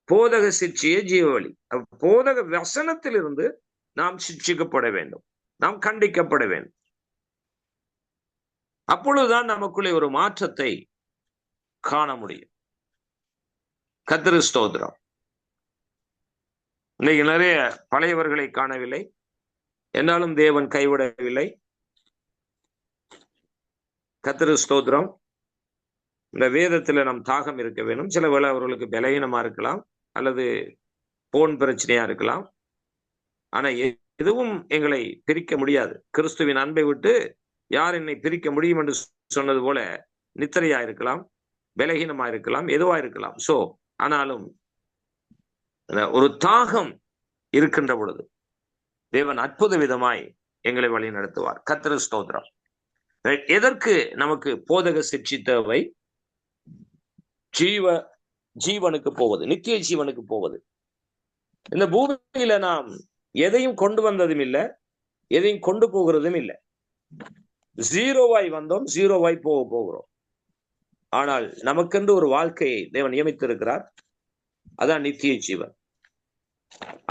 போதக சிற்சியே ஜீவ வழி. போதக வசனத்திலிருந்து நாம் சிட்சிக்கப்பட வேண்டும், நாம் கண்டிக்கப்பட வேண்டும். அப்பொழுதுதான் நமக்குள்ளே ஒரு மாற்றத்தை காண முடியும். கர்த்தரு ஸ்தோத்திரம். இன்னைக்கு நிறைய பழையவர்களை காணவில்லை, என்றாலும் தேவன் கைவிடவில்லை. கர்த்தரு ஸ்தோத்திரம். இந்த வேதத்துல நம் தாகம் இருக்க வேண்டும். சில வேளை அவர்களுக்கு பலவீனமா இருக்கலாம், அல்லது போன் பிரச்சனையா இருக்கலாம். ஆனா எதுவும் எங்களை பிரிக்க முடியாது. கிறிஸ்துவின் அன்பை விட்டு யார் என்னை பிரிக்க முடியும் என்று சொன்னது போல நித்திரையா இருக்கலாம், பலகீனமா இருக்கலாம், எதுவா இருக்கலாம். சோ ஆனாலும் ஒரு தாகம் இருக்கின்ற பொழுது தேவன் அற்புத விதமாய் எங்களை வழி நடத்துவார். கர்த்தரு ஸ்தோத்திரம். எதற்கு நமக்கு போதக சிற்சி தேவை? ஜீவனுக்கு போவது, நித்திய ஜீவனுக்கு போவது. இந்த பூமியில நாம் எதையும் கொண்டு வந்ததும் இல்லை, எதையும் கொண்டு போகிறதும் இல்லை. ஜீரோவாய் வந்தோம், ஜீரோவாய் போகிறோம். ஆனால் நமக்கென்று ஒரு வாழ்க்கையை தேவன் நியமித்திருக்கிறார். அதான் நித்திய ஜீவன்.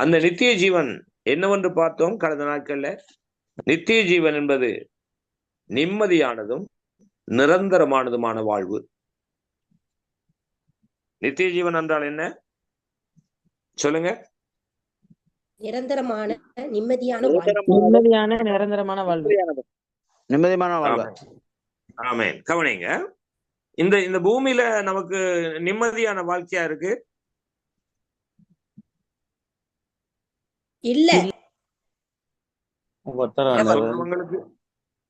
அந்த நித்திய ஜீவன் என்னவென்று பார்த்தோம் கடந்த நாட்கள்ல. நித்திய ஜீவன் என்பது நிம்மதியானதும் நிரந்தரமானதுமான வாழ்வு. நித்திய ஜீவன் என்றால் என்ன சொல்லுங்க? நிரந்தரமான நிம்மதியான நிரந்தரமான வாழ்வு. நிம்மதியான வாழ்வு. ஆமென். கவனிங்க, இந்த பூமியில நமக்கு நிம்மதியான வாழ்க்கையா இருக்கு? இல்ல. உங்களுக்கு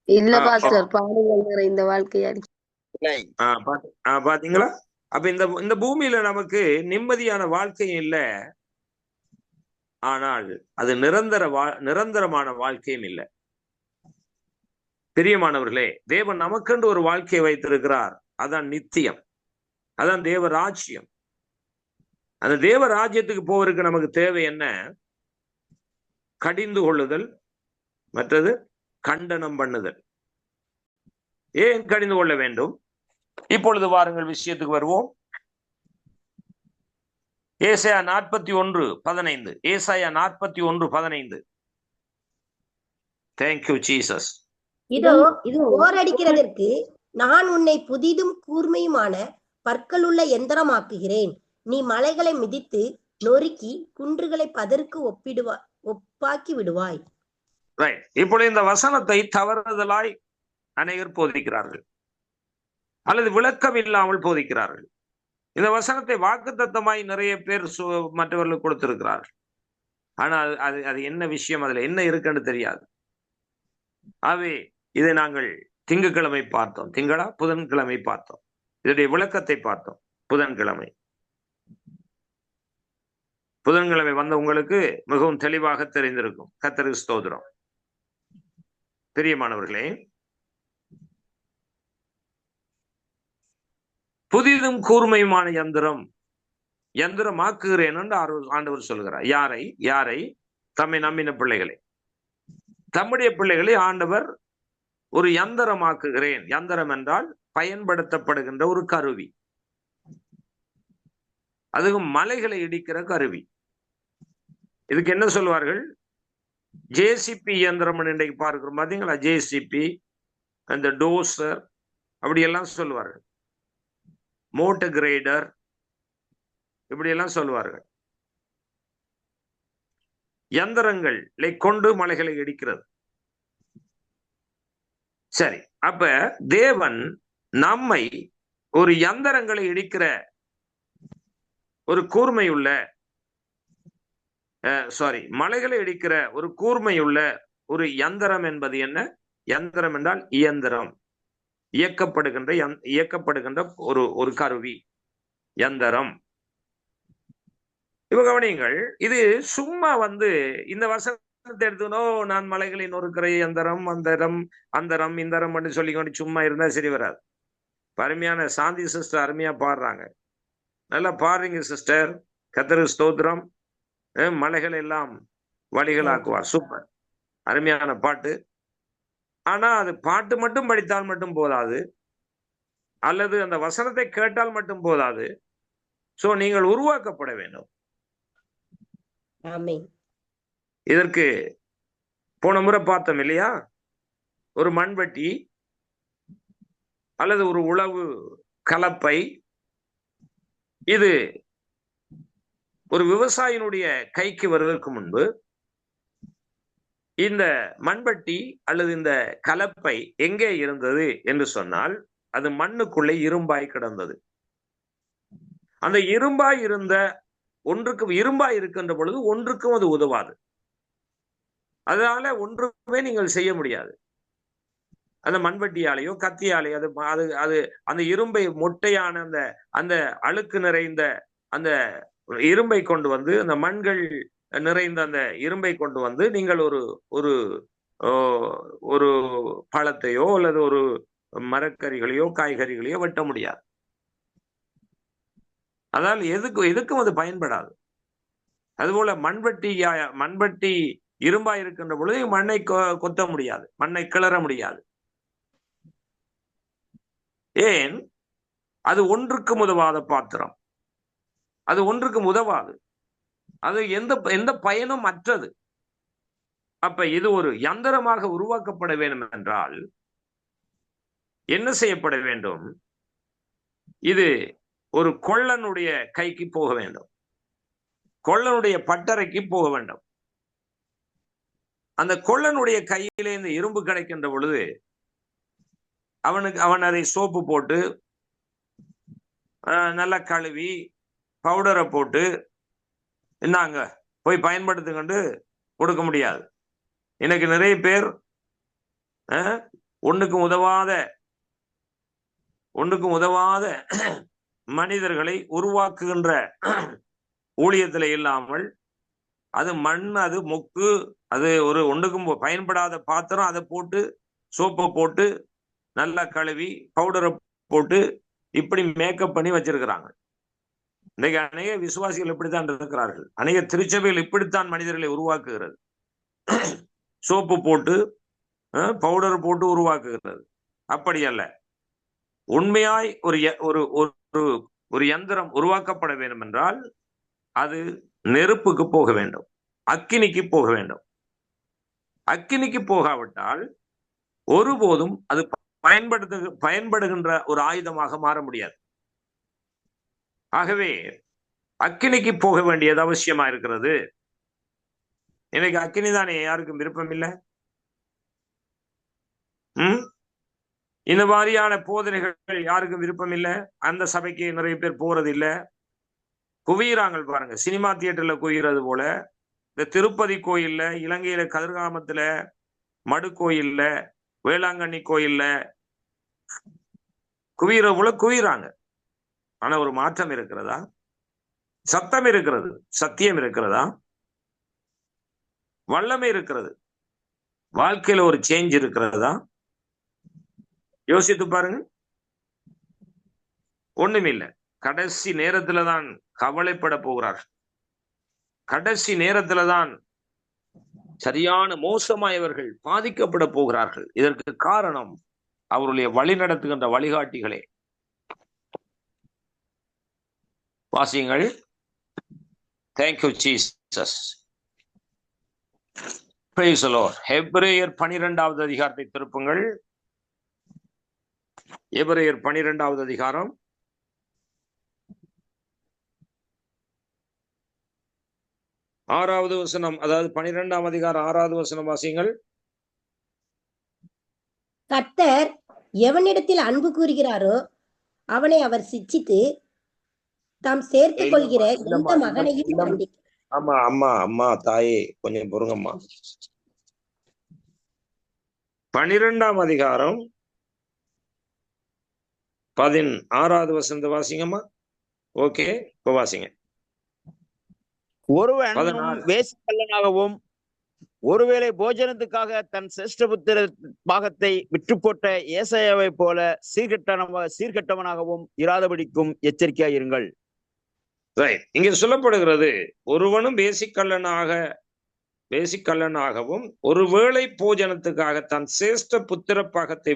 இல்ல பாஸ்டர், பாடுகள் நிறைந்த வாழ்க்கையா இருக்கு. பாத்தீங்களா? அப்ப இந்த பூமியில நமக்கு நிம்மதியான வாழ்க்கையும் இல்ல, ஆனால் அது நிரந்தரமான வாழ்க்கையும் இல்லை. பிரியமானவர்களே, தேவன் நமக்கென்று ஒரு வாழ்க்கையை வைத்திருக்கிறார். அதான் நித்தியம், அதான் தேவ ராஜ்யம். அந்த தேவ ராஜ்யத்துக்கு போவதற்கு நமக்கு தேவை என்ன? கடிந்து கொள்ளுதல், மற்றது கண்டனம் பண்ணுதல். ஏன் கடிந்து கொள்ள வேண்டும்? இப்பொழுது வாருங்கள் விஷயத்துக்கு வருவோம். ஏசாயா 41:15. ஏசாயா 41:15. Thank you Jesus. இதோ போரடிக்கிறதற்கு நான் உன்னை புதிதும் கூர்மையுமான பற்களுள்ள எந்திரமாக்குகிறேன். நீ மலைகளை மிதித்து நொறுக்கி குன்றுகளை பதருக்கு ஒப்பாக்கி விடுவாய். ரைட். இப்பொழுது இந்த வசனத்தை தவறுதலாய் அநேகர் போதிக்கிறார்கள், அல்லது விளக்கம் இல்லாமல் போதிக்கிறார்கள். இந்த வசனத்தை வாக்குத்தத்தமாய் நிறைய பேர் மற்றவர்களுக்கு கொடுத்திருக்கிறார்கள். ஆனால் அது என்ன விஷயம், அதுல என்ன இருக்குன்னு தெரியாது. ஆகவே இதை நாங்கள் திங்கட்கிழமை பார்த்தோம். புதன்கிழமை பார்த்தோம். இதனுடைய விளக்கத்தை பார்த்தோம். புதன்கிழமை வந்த உங்களுக்கு மிகவும் தெளிவாக தெரிந்திருக்கும். கர்த்தருக்கு ஸ்தோத்திரம். பிரியமானவர்களே, புதிதும் கூர்மையுமான யந்திரமாக்குகிறேன் என்று ஆண்டவர் சொல்கிறார். யாரை? தம்மை நம்பின பிள்ளைகளை, தம்முடைய பிள்ளைகளை ஆண்டவர் ஒரு யந்திரமாக்குகிறேன். யந்திரம் என்றால் பயன்படுத்தப்படுகின்ற ஒரு கருவி. அதுவும் மலைகளை இடிக்கிற கருவி. இதுக்கு என்ன சொல்வார்கள்? ஜேசிபி இயந்திரம் இன்றைக்கு பார்க்கிறோம் பாத்தீங்களா? ஜேசிபி, அந்த டோசர், அப்படியெல்லாம் சொல்லுவார்கள். மோட்டர் கிரேடர், இப்படியெல்லாம் சொல்லுவார்கள். யந்திரங்களை கொண்டு மலைகளை இடிக்கிறது. சரி, அப்ப தேவன் நம்மை ஒரு யந்திரங்களை இடிக்கிற ஒரு கூர்மையுள்ள மலைகளை இடிக்கிற ஒரு கூர்மையுள்ள ஒரு யந்திரம் என்பது என்ன? யந்திரம் என்றால் இயந்திரம், இயக்கப்படுகின்ற ஒரு கருவி, யந்திரம். இப்ப கவனியுங்கள், இது சும்மா இந்த வசனத்தை எடுத்துனோ நான் மலைகளின் ஒரு கரை அந்தரம் அந்தரம் அந்தரம் இந்தரம் சொல்லிக்கொண்டு சும்மா இருந்தா சரி வராது. அருமையான சாந்தி சிஸ்டர் அருமையா பாடுறாங்க. நல்லா பாடுறீங்க சிஸ்டர். கர்த்தருக்கு ஸ்தோத்திரம். மலைகள் எல்லாம் வழிகளாக்குவார். சூப்பர், அருமையான பாட்டு. ஆனா அது பாட்டு மட்டும் படித்தால் மட்டும் போதாது, அல்லது அந்த வசனத்தை கேட்டால் மட்டும் போதாது. சோ நீங்கள் உருவாக்கப்பட வேண்டும். ஆமென். இதற்கு போன முறை பார்த்தோம் இல்லையா? ஒரு மண்வெட்டி அல்லது ஒரு உழவு கலப்பை, இது ஒரு விவசாயினுடைய கைக்கு வருவதற்கு முன்பு இந்த மண்வெட்டி அல்லது இந்த கலப்பை எங்கே இருந்தது என்று சொன்னால், அது மண்ணுக்குள்ளே இரும்பாய் கிடந்தது. அந்த இரும்பாய் இருந்த ஒன்றுக்கு இரும்பாய் இருக்கின்ற பொழுது ஒன்றுக்கும் அது உதவாது. அதனால ஒன்றுமே நீங்கள் செய்ய முடியாது. அந்த மண்வெட்டியாலேயோ கத்தியாலேயோ அது அது அது அந்த இரும்பை மொட்டையான அந்த அந்த அழுக்கு நிறைந்த அந்த இரும்பை கொண்டு வந்து, அந்த மண்கள் நிறைந்த அந்த இரும்பை கொண்டு வந்து நீங்கள் ஒரு ஒரு ஒரு பழத்தையோ அல்லது ஒரு மரக்கறிகளையோ காய்கறிகளையோ வெட்ட முடியாது. அதனால் எதுக்கும் அது பயன்படாது. அதுபோல மண்வெட்டி இரும்பா இருக்கின்ற பொழுது மண்ணை கொத்த முடியாது, மண்ணை கிளற முடியாது. ஏன்? அது ஒன்றுக்கும் உதவாத பாத்திரம், அது ஒன்றுக்கும் உதவாது, அது எந்த பயனும் அற்றது. அப்ப இது ஒரு யந்திரமாக உருவாக்கப்பட வேண்டும் என்றால் என்ன செய்யப்பட வேண்டும்? இது ஒரு கொள்ளனுடைய கைக்கு போக வேண்டும், கொள்ளனுடைய பட்டறைக்கு போக வேண்டும். அந்த கொள்ளனுடைய கையிலே இந்த இரும்பு கிடைக்கின்ற பொழுது அவன் அதை சோப்பு போட்டு நல்லா கழுவி பவுடரை போட்டு இந்தாங்க போய் பயன்படுத்துக்கொண்டு கொடுக்க முடியாது. இன்னைக்கு நிறைய பேர் ஒன்றுக்கும் உதவாத மனிதர்களை உருவாக்குகின்ற ஊழியத்தில் இல்லாமல், அது மண், அது மொக்கு, அது ஒரு ஒன்றுக்கும் பயன்படாத பாத்திரம், அதை போட்டு சோப்பை போட்டு நல்லா கழுவி பவுடரை போட்டு இப்படி மேக்கப் பண்ணி வச்சிருக்கிறாங்க. இன்னைக்கு அநேக விசுவாசிகள் இப்படித்தான் இருக்கிறார்கள். அநேக திருச்சபைகள் இப்படித்தான் மனிதர்களை உருவாக்குகிறது. சோப்பு போட்டு பவுடர் போட்டு உருவாக்குகிறது. அப்படி அல்ல. உண்மையாய் ஒரு யந்திரம் உருவாக்கப்பட வேண்டும் என்றால் அது நெருப்புக்கு போக வேண்டும், அக்கினிக்கு போக வேண்டும். அக்கினிக்கு போகாவிட்டால் ஒருபோதும் அது பயன்படுகின்ற ஒரு ஆயுதமாக மாற முடியாது. ஆகவே அக்கினிக்கு போக வேண்டியது அவசியமா இருக்கிறது. இன்னைக்கு அக்கினி தானே யாருக்கும் விருப்பம் இல்லை. இந்த மாதிரியான போதனைகள் யாருக்கும் விருப்பம் இல்லை. அந்த சபைக்கு நிறைய பேர் போறது இல்லை, குவியறாங்க பாருங்க. சினிமா தியேட்டர்ல குவியறது போல இந்த திருப்பதி கோயில்ல, இலங்கையில கதிர்காமத்துல மடு கோயில்ல, வேளாங்கண்ணி கோயில்ல குவியற போல குவியறாங்க. ஆனா ஒரு மாற்றம் இருக்கிறதா? சத்தம் இருக்கிறது, சத்தியம் இருக்கிறதா? வல்லமை இருக்கிறது, வாழ்க்கையில ஒரு சேஞ்ச் இருக்கிறதா? யோசித்து பாருங்க. ஒண்ணுமில்லை. கடைசி நேரத்துல தான் கவலைப்பட போகிறார்கள். கடைசி நேரத்துல தான் சரியான மோசமாயவர்கள் பாதிக்கப்பட போகிறார்கள். இதற்கு காரணம் அவருடைய வழி நடத்துகின்ற வழிகாட்டிகளே. வாசியுங்கள். Thank you Jesus. Price the Lord. எபிரேயர் 12வது அதிகாரத்தை திருப்புங்கள். எபிரேயர் 12வது அதிகாரம் 6வது வசனம், அதாவது 12ஆம் அதிகாரம் 6வது வசனம் வாசியுங்கள். கர்த்தர் எவனிடத்தில் அன்பு கூறுகிறாரோ அவனை அவர் சிட்சித்து தாம் சேர்த்துக் கொள்கிற எந்த மகனையும் தண்டிக்கிறார். ஆமா அம்மா அம்மா தாயே கொஞ்சம் பொறுங்கம்மா. 12ஆம் அதிகாரம் 16வது வசனத்தை வாசிங்கம்மா. ஓகே, இப்போ வாசிங்க. ஒருவன் 14. வேசிக்கல்லனாகவும் ஒருவேளை போஜனத்துக்காக தன் சிரேஷ்டபுத்திர பாகத்தை விற்று போட்ட ஏசாயாவை போல சீர்கெட்டவனாகவும் இராதபடிக்கும் எச்சரிக்கையாயிருங்கள். ரைட். இங்கே சொல்லப்படுகிறது, ஒருவனும் வேசிக்கல்லனாகவும் ஒருவேளை போஜனத்துக்காக தன் சிரேஷ்ட புத்திர பாகத்தை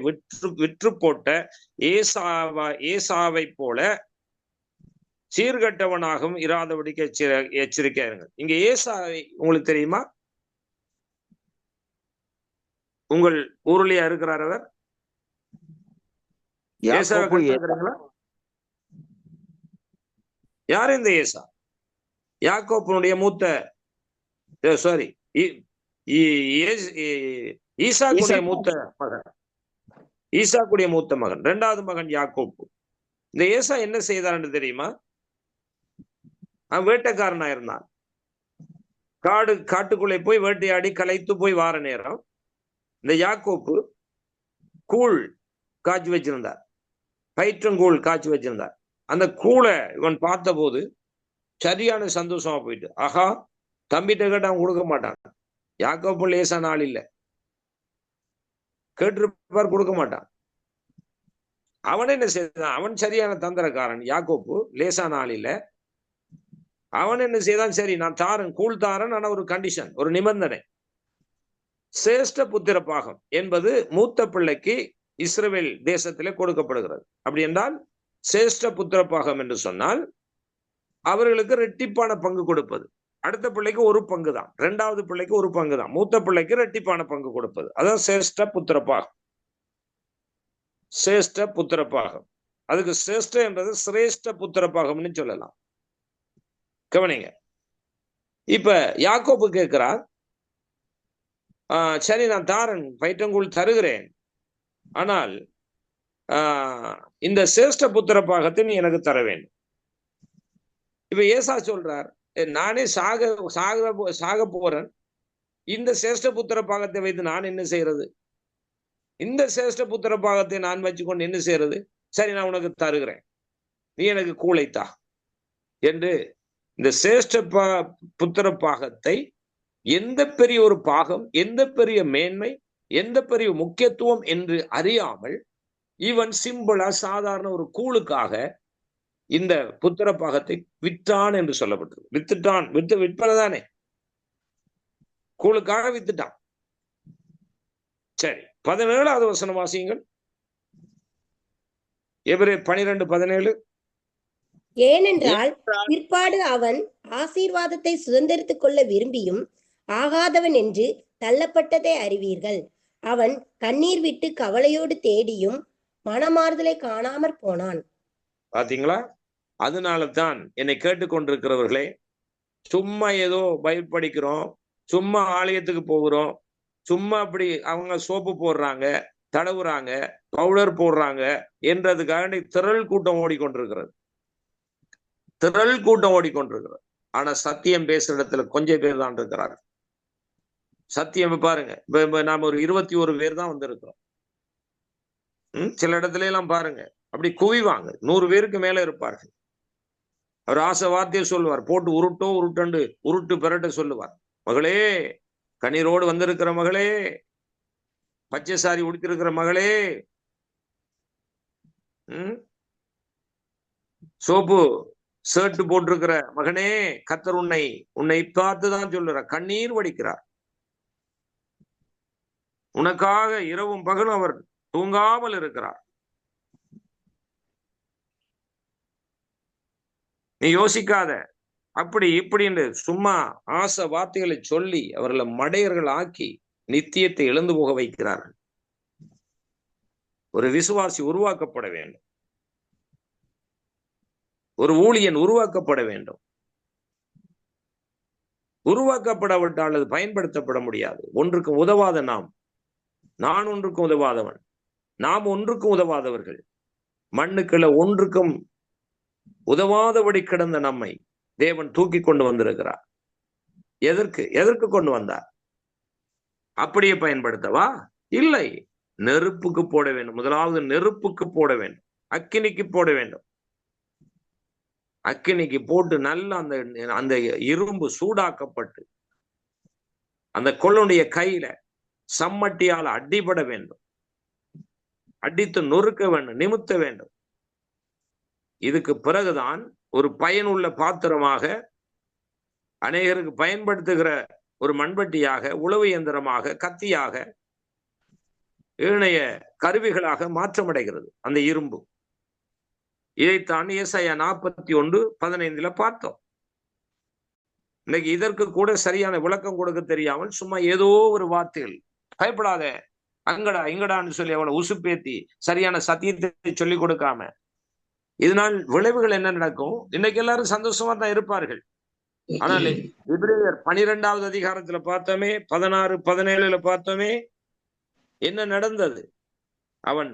விற்று போட்ட ஏசாவை போல சீர்கெட்டவனாகவும் இராதபடிக்கு எச்சரிக்கையாயிருங்கள். இங்க ஏசாவை உங்களுக்கு தெரியுமா? உங்கள் ஊர்லயா இருக்கிறார் அவர்? ஏசாவை கேட்கிறீங்களா? யார் இந்த ஏசா? யாக்கோப்பினுடைய ஈசாக்குடைய மூத்த மகன். ஈசாக்குடைய மூத்த மகன், 2வது மகன் யாக்கோப்பு. இந்த ஏசா என்ன செய்தார் என்று தெரியுமா? அவன் வேட்டைக்காரனா இருந்தான். காட்டுக்குள்ளே போய் வேட்டையாடி களைத்து போய் வார நேரம் இந்த யாக்கோப்பு கூழ் காய்ச்சி வச்சிருந்தார், பயிற்றங்கூழ் காய்ச்சி வச்சிருந்தார். அந்த கூழை இவன் பார்த்த போது சரியான சந்தோஷமா போயிட்டு, ஆஹா, தம்பிட்ட கேட்டு அவன் கொடுக்க மாட்டான். யாக்கோப்பு லேசான ஆள் இல்லை, கேட்டிருப்பார், கொடுக்க மாட்டான். அவன் என்ன செய்தான்? அவன் சரியான தந்திரக்காரன். யாக்கோப்பு லேசான ஆள் இல்லை. அவன் என்ன செய்தான்? சரி, நான் தாரன், கூழ் தாரன், ஆனா ஒரு கண்டிஷன், ஒரு நிபந்தனை. சிரேஷ்ட புத்திர பாகம் என்பது மூத்த பிள்ளைக்கு இஸ்ரவேல் தேசத்திலே கொடுக்கப்படுகிறது. அப்படி என்றால் சிரேஷ்ட புத்திர பாகம் என்று சொன்னால் அவர்களுக்கு இரட்டிப்பான பங்கு கொடுப்பது. அடுத்த பிள்ளைக்கு ஒரு பங்கு தான், 2வது பிள்ளைக்கு ஒரு பங்கு தான், மூத்த பிள்ளைக்கு இரட்டிப்பான பங்கு கொடுப்பது. அதான் சிரேஷ்ட புத்திர பாகம். சிரேஷ்ட புத்திர பாகம், அதுக்கு சிரேஷ்ட என்றது சிரேஷ்ட புத்திர பாகம்னு சொல்லலாம். கவனிங்க. இப்ப யாக்கோப்பு கேட்கிறார், சரி, நான் தாரன், பயிற்றங்கூழ் தருகிறேன், ஆனால் இந்த சிரேஷ்ட புத்திர பாகத்தை நீ எனக்கு தர வேண்டும். இப்ப ஏசா சொல்றார், நானே சாக போறேன், இந்த சிரேஷ்ட புத்திர பாகத்தை வைத்து நான் என்ன செய்யறது? இந்த சிரேஷ்ட புத்திர பாகத்தை நான் வச்சுக்கொண்டு என்ன செய்யறது? சரி, நான் உனக்கு தருகிறேன், நீ எனக்கு கூளைத்தா என்று இந்த சிரேஷ்ட புத்திர பாகத்தை எந்த பெரிய ஒரு பாகம், எந்த பெரிய மேன்மை, எந்த பெரிய முக்கியத்துவம் என்று அறியாமல் இவன் சிம்பிளா சாதாரண ஒரு கூழுக்காக இந்த புத்திர பாகத்தை விற்றான் என்று சொல்லப்பட்டது. விற்பனதானே, கூழுக்காக வித்துட்டான். சரி, 17வது வசனம் வாசியுங்கள். எபிரேயர் 12:17. ஏனென்றால் பிற்பாடு அவன் ஆசீர்வாதத்தை சுதந்திரித்துக் கொள்ள விரும்பியும் ஆகாதவன் என்று தள்ளப்பட்டதை அறிவீர்கள். அவன் கண்ணீர் விட்டு கவலையோடு தேடியும் மனமாறுதலை காணாமற் போனான். பாத்தீங்களா? அதனால தான் என்னை கேட்டுக்கொண்டிருக்கிறவர்களே, சும்மா ஏதோ பைபிள் படிக்கிறோம், சும்மா ஆலயத்துக்கு போகிறோம், சும்மா அப்படி அவங்க சோப்பு போடுறாங்க, தடவுறாங்க, பவுடர் போடுறாங்க என்றதுக்காக திரள் கூட்டம் ஓடிக்கொண்டிருக்கிறது. ஆனா சத்தியம் பேசுற இடத்துல கொஞ்சம் பேர் தான் இருக்கிறார்கள். சத்தியம் பாருங்க, இப்ப நாம ஒரு 21 பேர் தான் வந்திருக்கிறோம். சில இடத்துல எல்லாம் பாருங்க, அப்படி குவிவாங்க, 100 பேருக்கு மேல இருப்பார்கள். அவர் ஆசை வார்த்தையை சொல்லுவார், போட்டு உருட்டு பெரட்ட சொல்லுவார். மகளே, கண்ணீரோடு வந்திருக்கிற மகளே, பச்சை சாரி உடுத்திருக்கிற மகளே, சோப்பு ஷர்ட் போட்டிருக்கிற மகனே, கர்த்தர் உன்னை பார்த்துதான் சொல்லுற, கண்ணீர் வடிக்கிறார். உனக்காக இரவும் பகலும் அவர் தூங்காமல் இருக்கிறார். நீ யோசிக்காத, அப்படி இப்படின்னு சும்மா ஆசை வார்த்தைகளை சொல்லி அவர்களை மடையர்கள் ஆக்கி நித்தியத்தை இழந்து போக வைக்கிறார்கள். ஒரு விசுவாசி உருவாக்கப்பட வேண்டும், ஒரு ஊழியன் உருவாக்கப்பட வேண்டும். உருவாக்கப்படாவிட்டால் அது பயன்படுத்தப்பட முடியாது. ஒன்றுக்கும் உதவாத நான் ஒன்றுக்கும் உதவாதவன், நாம் ஒன்றுக்கும் உதவாதவர்கள், மண்ணுக்குள்ள ஒன்றுக்கும் உதவாதபடி கிடந்த நம்மை தேவன் தூக்கி கொண்டு வந்திருக்கிறார். எதற்கு கொண்டு வந்தார்? அப்படியே பயன்படுத்தவா? இல்லை, நெருப்புக்கு போட வேண்டும். முதலாவது நெருப்புக்கு போட வேண்டும், அக்கினிக்கு போட வேண்டும். அக்கினிக்கு போட்டு நல்லா அந்த அந்த இரும்பு சூடாக்கப்பட்டு அந்த கொள்ளனுடைய கையில சம்மட்டியால் அடிபட வேண்டும், அடித்து நொறுக்க வேண்டும், நிமித்த வேண்டும். இதுக்கு பிறகுதான் ஒரு பயனுள்ள பாத்திரமாக, அநேகருக்கு பயன்படுத்துகிற ஒரு மண்வெட்டியாக, உழவு இயந்திரமாக, கத்தியாக, ஏனைய கருவிகளாக மாற்றமடைகிறது அந்த இரும்பு. இதைத்தான் ஏசாயா 41:15 பார்த்தோம். இன்னைக்கு இதற்கு கூட சரியான விளக்கம் கொடுக்க தெரியாமல் சும்மா ஏதோ ஒரு வார்த்தைகள், பயப்படாத, அங்கடா இங்கடான்னு சொல்லி அவளை உசுப்பேத்தி சரியான சத்தியத்தை சொல்லிக் கொடுக்காம, இதனால் விளைவுகள் என்ன நடக்கும்? இன்னைக்கு எல்லாரும் சந்தோஷமா தான் இருப்பார்கள். ஆனால் எபிரேயர் 12வது அதிகாரத்துல பார்த்தோமே, 16, 17 பார்த்தோமே, என்ன நடந்தது? அவன்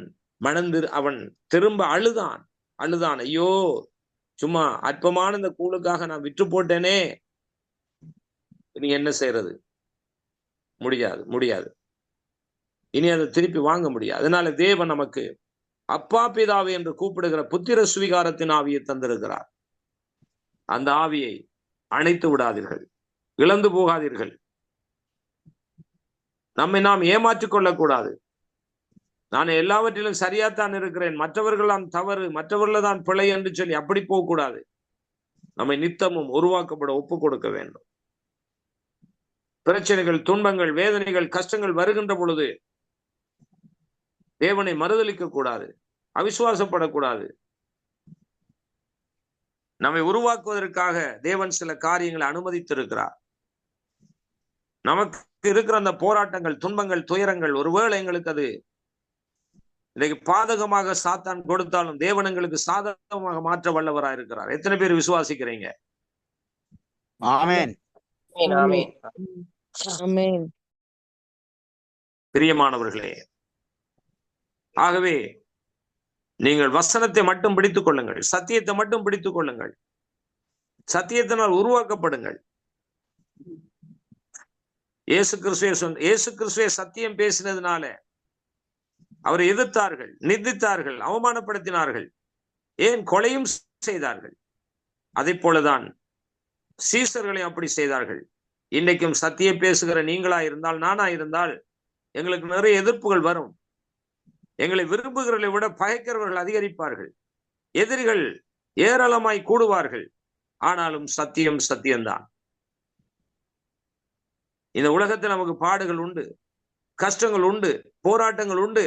அவன் திரும்ப அழுதான். ஐயோ, சும்மா அற்பமான இந்த கூழுக்காக நான் விற்று போட்டேனே, இனி என்ன செய்யறது? முடியாது. இனி அதை திருப்பி வாங்க முடியாது. அதனால தேவன் நமக்கு அப்பா பிதாவை என்று கூப்பிடுகிற புத்திர சுவிகாரத்தின் ஆவியை தந்திருக்கிறார். அந்த ஆவியை அணைத்து விடாதீர்கள், இழந்து போகாதீர்கள். நம்மை நாம் ஏமாற்றிக் கொள்ளக்கூடாது. நான் எல்லாவற்றிலும் சரியாத்தான் இருக்கிறேன், மற்றவர்கள் தான் தவறு, மற்றவர்கள் தான் பிழை என்று சொல்லி அப்படி போகக்கூடாது. நம்மை நித்தமும் உருவாக்கப்பட ஒப்பு கொடுக்க வேண்டும். பிரச்சனைகள், துன்பங்கள், வேதனைகள், கஷ்டங்கள் வருகின்ற பொழுது தேவனை மறுதலிக்க கூடாது, அவிசுவாசப்படக்கூடாது. நம்மை உருவாக்குவதற்காக தேவன் சில காரியங்களை அனுமதித்திருக்கிறார். நமக்கு இருக்கிற அந்த போராட்டங்கள், துன்பங்கள், துயரங்கள், ஒருவேளை எங்களுக்கு அது இன்னைக்கு பாதகமாக சாத்தான் கொடுத்தாலும் தேவன் எங்களுக்கு சாதகமாக மாற்ற வல்லவராக இருக்கிறார். எத்தனை பேர் விசுவாசிக்கிறீங்க? ஆமென். ஆமென். பிரியமானவர்களே, ஆகவே நீங்கள் வசனத்தை மட்டும் பிடித்துக் கொள்ளுங்கள், சத்தியத்தை மட்டும் பிடித்துக் கொள்ளுங்கள், சத்தியத்தினால் உருவாக்கப்படுங்கள். இயேசு கிறிஸ்துவே சத்தியம் பேசினதுனால அவரை எதிர்த்தார்கள், நிந்தித்தார்கள், அவமானப்படுத்தினார்கள், ஏன் கொலையும் செய்தார்கள். அதை போலதான் சீசர்களையும் அப்படி செய்தார்கள். இன்னைக்கும் சத்தியம் பேசுகிற நீங்களா இருந்தால், நானா இருந்தால், எங்களுக்கு நிறைய எதிர்ப்புகள் வரும். எங்களை விரும்புகிறவர்களை விட பகைக்கிறவர்கள் அதிகரிப்பார்கள், எதிரிகள் ஏராளமாய் கூடுவார்கள். ஆனாலும் சத்தியம் சத்தியம்தான். இந்த உலகத்தில் நமக்கு பாடுகள் உண்டு, கஷ்டங்கள் உண்டு, போராட்டங்கள் உண்டு,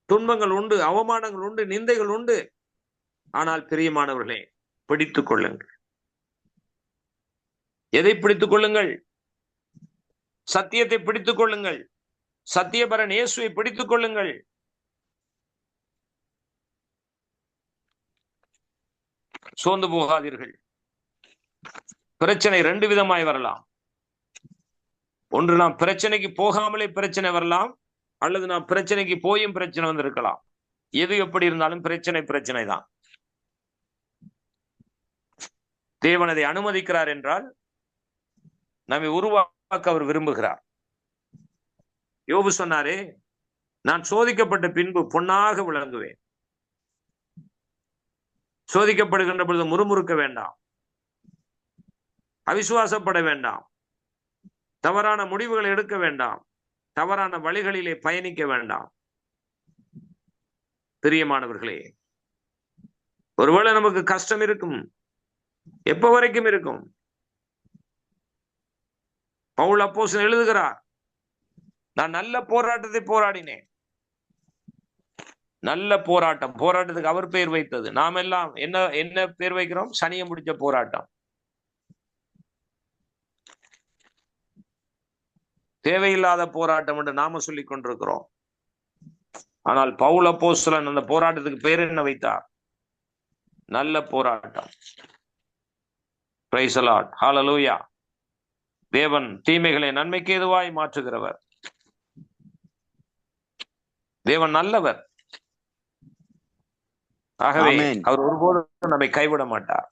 துன்பங்கள் உண்டு, அவமானங்கள் உண்டு, நிந்தைகள் உண்டு. ஆனால் பிரியமானவர்களே, பிடித்துக் கொள்ளுங்கள். எதை பிடித்துக் கொள்ளுங்கள்? சத்தியத்தை பிடித்துக் கொள்ளுங்கள். சத்தியபரன் இயேசுவை பிடித்துக் கொள்ளுங்கள். சோர்ந்து போகாதீர்கள். பிரச்சனை 2 விதமாய் வரலாம். ஒன்று, நாம் பிரச்சனைக்கு போகாமலே பிரச்சனை வரலாம், அல்லது நாம் பிரச்சனைக்கு போயும் பிரச்சனை வந்திருக்கலாம். எது எப்படி இருந்தாலும் பிரச்சனை தான். தேவன் அதை அனுமதிக்கிறார் என்றால் நம்மை உருவாக்க அவர் விரும்புகிறார். யோபு சொன்னாரே, நான் சோதிக்கப்பட்ட பின்பு பொன்னாக விளங்குவேன். சோதிக்கப்படுகின்ற பொழுது முறுமுறுக்க வேண்டாம், அவிசுவாசப்பட வேண்டாம், தவறான முடிவுகளை எடுக்க வேண்டாம், தவறான வழிகளிலே பயணிக்க வேண்டாம். பிரியமானவர்களே, ஒருவேளை நமக்கு கஷ்டம் இருக்கும். எப்ப வரைக்கும் இருக்கும்? பவுல் அப்போஸ்தலன் எழுதுகிறார், நான் நல்ல போராட்டத்தை போராடினேன். நல்ல போராட்டம். போராட்டத்துக்கு அவர் பெயர் வைத்தது. நாம் எல்லாம் என்ன பேர் வைக்கிறோம்? சனியை முடிச்ச போராட்டம். தேவையில்லாத போராட்டம் என்று நாம சொல்லிக் கொண்டிருக்கிறோம். ஆனால் பவுல் அப்போஸ்தலன் அந்த போராட்டத்துக்கு பெயர் என்ன வைத்தார்? நல்ல போராட்டம். Praise the Lord. ஹல்லேலூயா. தேவன் தீமைகளை நன்மைக்கு ஏதுவாய் மாற்றுகிறவர். தேவன் நல்லவர். ஆகவே அவர் ஒருபோதும் நம்மை கைவிட மாட்டார்.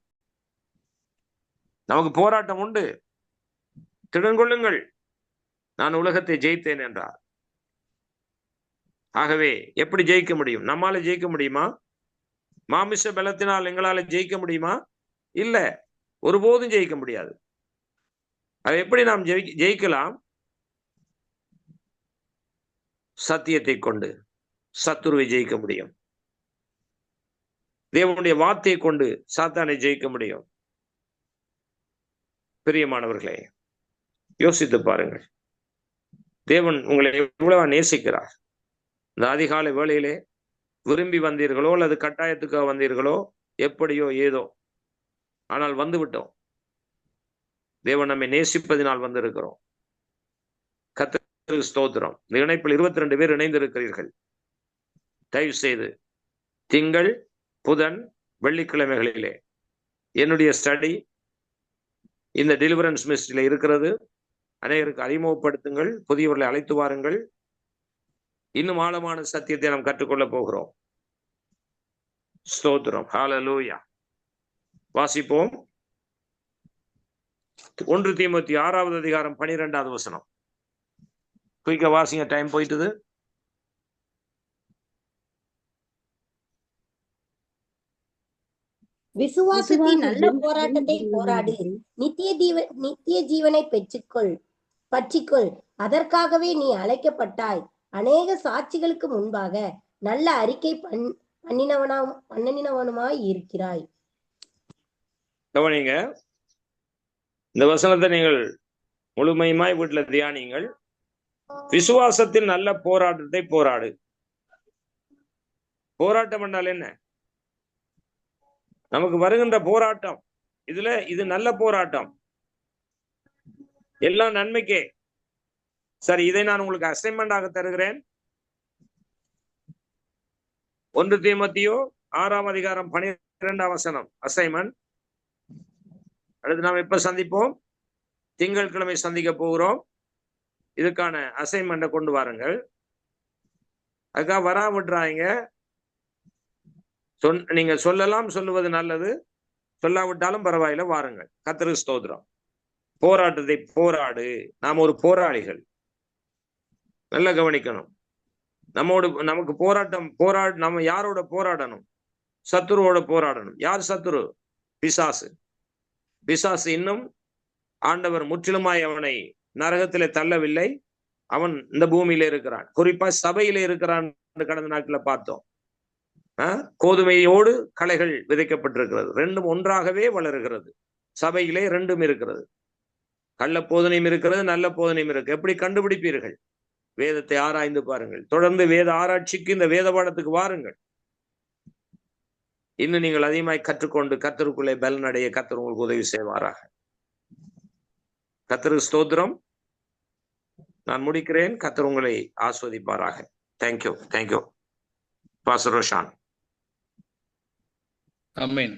நமக்கு போராட்டம் உண்டு. திடன் கொள்ளுங்கள், நான் உலகத்தை ஜெயித்தேன் என்றார். ஆகவே எப்படி ஜெயிக்க முடியும்? நம்மால ஜெயிக்க முடியுமா? மாமிச பலத்தினால் எங்களால ஜெயிக்க முடியுமா? இல்ல, ஒருபோதும் ஜெயிக்க முடியாது. அதை எப்படி நாம் ஜெயிக்கலாம்? சத்தியத்தை கொண்டு சத்துருவை ஜெயிக்க முடியும். தேவனுடைய வார்த்தையை கொண்டு சாத்தானை ஜெயிக்க முடியும். பிரியமானவர்களே, யோசித்து பாருங்கள். தேவன் உங்களை எவ்வளவு நேசிக்கிறார். இந்த அதிகாலை வேளையிலே விரும்பி வந்தீர்களோ அல்லது கட்டாயத்துக்காக வந்தீர்களோ, எப்படியோ ஏதோ, ஆனால் வந்து விட்டோம். தேவன் நம்மை நேசிப்பதினால் வந்திருக்கிறோம். கர்த்தருக்கு ஸ்தோத்திரம். இந்த இணைப்பில் 22 பேர் இணைந்திருக்கிறீர்கள். தயவு செய்து திங்கள், புதன், வெள்ளிக்கிழமைகளிலே என்னுடைய ஸ்டடி இந்த டெலிவரன்ஸ் மினிஸ்ட்ரியில இருக்கிறது. அநேகருக்கு அறிமுகப்படுத்துங்கள், புதியவர்களை அழைத்து வாருங்கள். இன்னும் ஆழமான சத்தியத்தை நாம் கற்றுக்கொள்ள போகிறோம். ஸ்தோத்திரம். ஹல்லேலூயா. வாசிப்போம். 1 தீமோத்தேயு 6வது அதிகாரம் 12வது வசனம். குயிக்கா வாசிங்க, டைம் போயிட்டுது. விசுவாசத்தின் நல்ல போராட்டத்தை போராடு, நித்திய ஜீவனை பற்றிக்கொள். அதற்காகவே நீ அழைக்கப்பட்டாய். அநேக சாட்சிகளுக்கு முன்பாக நல்ல அறிக்கை பண்ணினவனுமாய் இருக்கிறாய். கவனிங்க, இந்த வசனத்தை நீங்கள் முழுமையுமாய் வீட்டுல தியானிங்கள். விசுவாசத்தின் நல்ல போராட்டத்தை போராடு. போராட்டம் என்றால் என்ன? நமக்கு வருகின்ற போராட்டம், இது நல்ல போராட்டம், எல்லாம் நன்மைக்கே. சரி, இதை நான் உங்களுக்கு அசைன்மெண்டாக தருகிறேன். 1 தீமோத்தேயு 6ஆம் அதிகாரம் 12ஆம் வசனம் அசைன்மெண்ட். அடுத்து நாம் எப்ப சந்திப்போம்? திங்கட்கிழமை சந்திக்க போகிறோம். இதுக்கான அசைன்மெண்ட்டை கொண்டு வாருங்கள். அதுக்காக வராவிட்டுறாங்க. நீங்க சொல்லலாம், சொல்லுவது நல்லது. சொல்லாவிட்டாலும் பரவாயில்ல, வாருங்கள். கர்த்தருக்கு ஸ்தோத்திரம். போராட்டத்தை போராடு. நாம் ஒரு போராளிகள். நல்லா கவனிக்கணும். நமக்கு நம்ம யாரோட போராடணும்? சத்துருவோட போராடணும். யார் சத்துரு? பிசாசு. பிசாசு இன்னும் ஆண்டவர் முற்றிலுமாய் அவனை நரகத்திலே தள்ளவில்லை. அவன் இந்த பூமியில இருக்கிறான். குறிப்பா சபையில இருக்கிறான். கடந்த நாட்களை பார்த்தோம். கோதுமையோடு களைகள் விதைக்கப்பட்டிருக்கிறது. ரெண்டும் ஒன்றாகவே வளருகிறது. சபையிலே ரெண்டும் இருக்கிறது. கள்ள போதனையும் இருக்கிறது, நல்ல போதனையும் இருக்கு. எப்படி கண்டுபிடிப்பீர்கள்? வேதத்தை ஆராய்ந்து பாருங்கள். தொடர்ந்து வேத ஆராய்ச்சிக்கு இந்த வேத பாடத்துக்கு வாருங்கள். இன்னும் நீங்கள் அதிகமாய் கற்றுக்கொண்டு கர்த்தருக்குள்ளே பலன் அடைய கர்த்தர் உங்களுக்கு உதவி செய்வாராக. கர்த்தருக்கு ஸ்தோத்திரம். நான் முடிக்கிறேன். கர்த்தர் உங்களை ஆஸ்வதிப்பாராக. தேங்க்யூ. பாஸ்டர் ரோஷான். ஆமென்.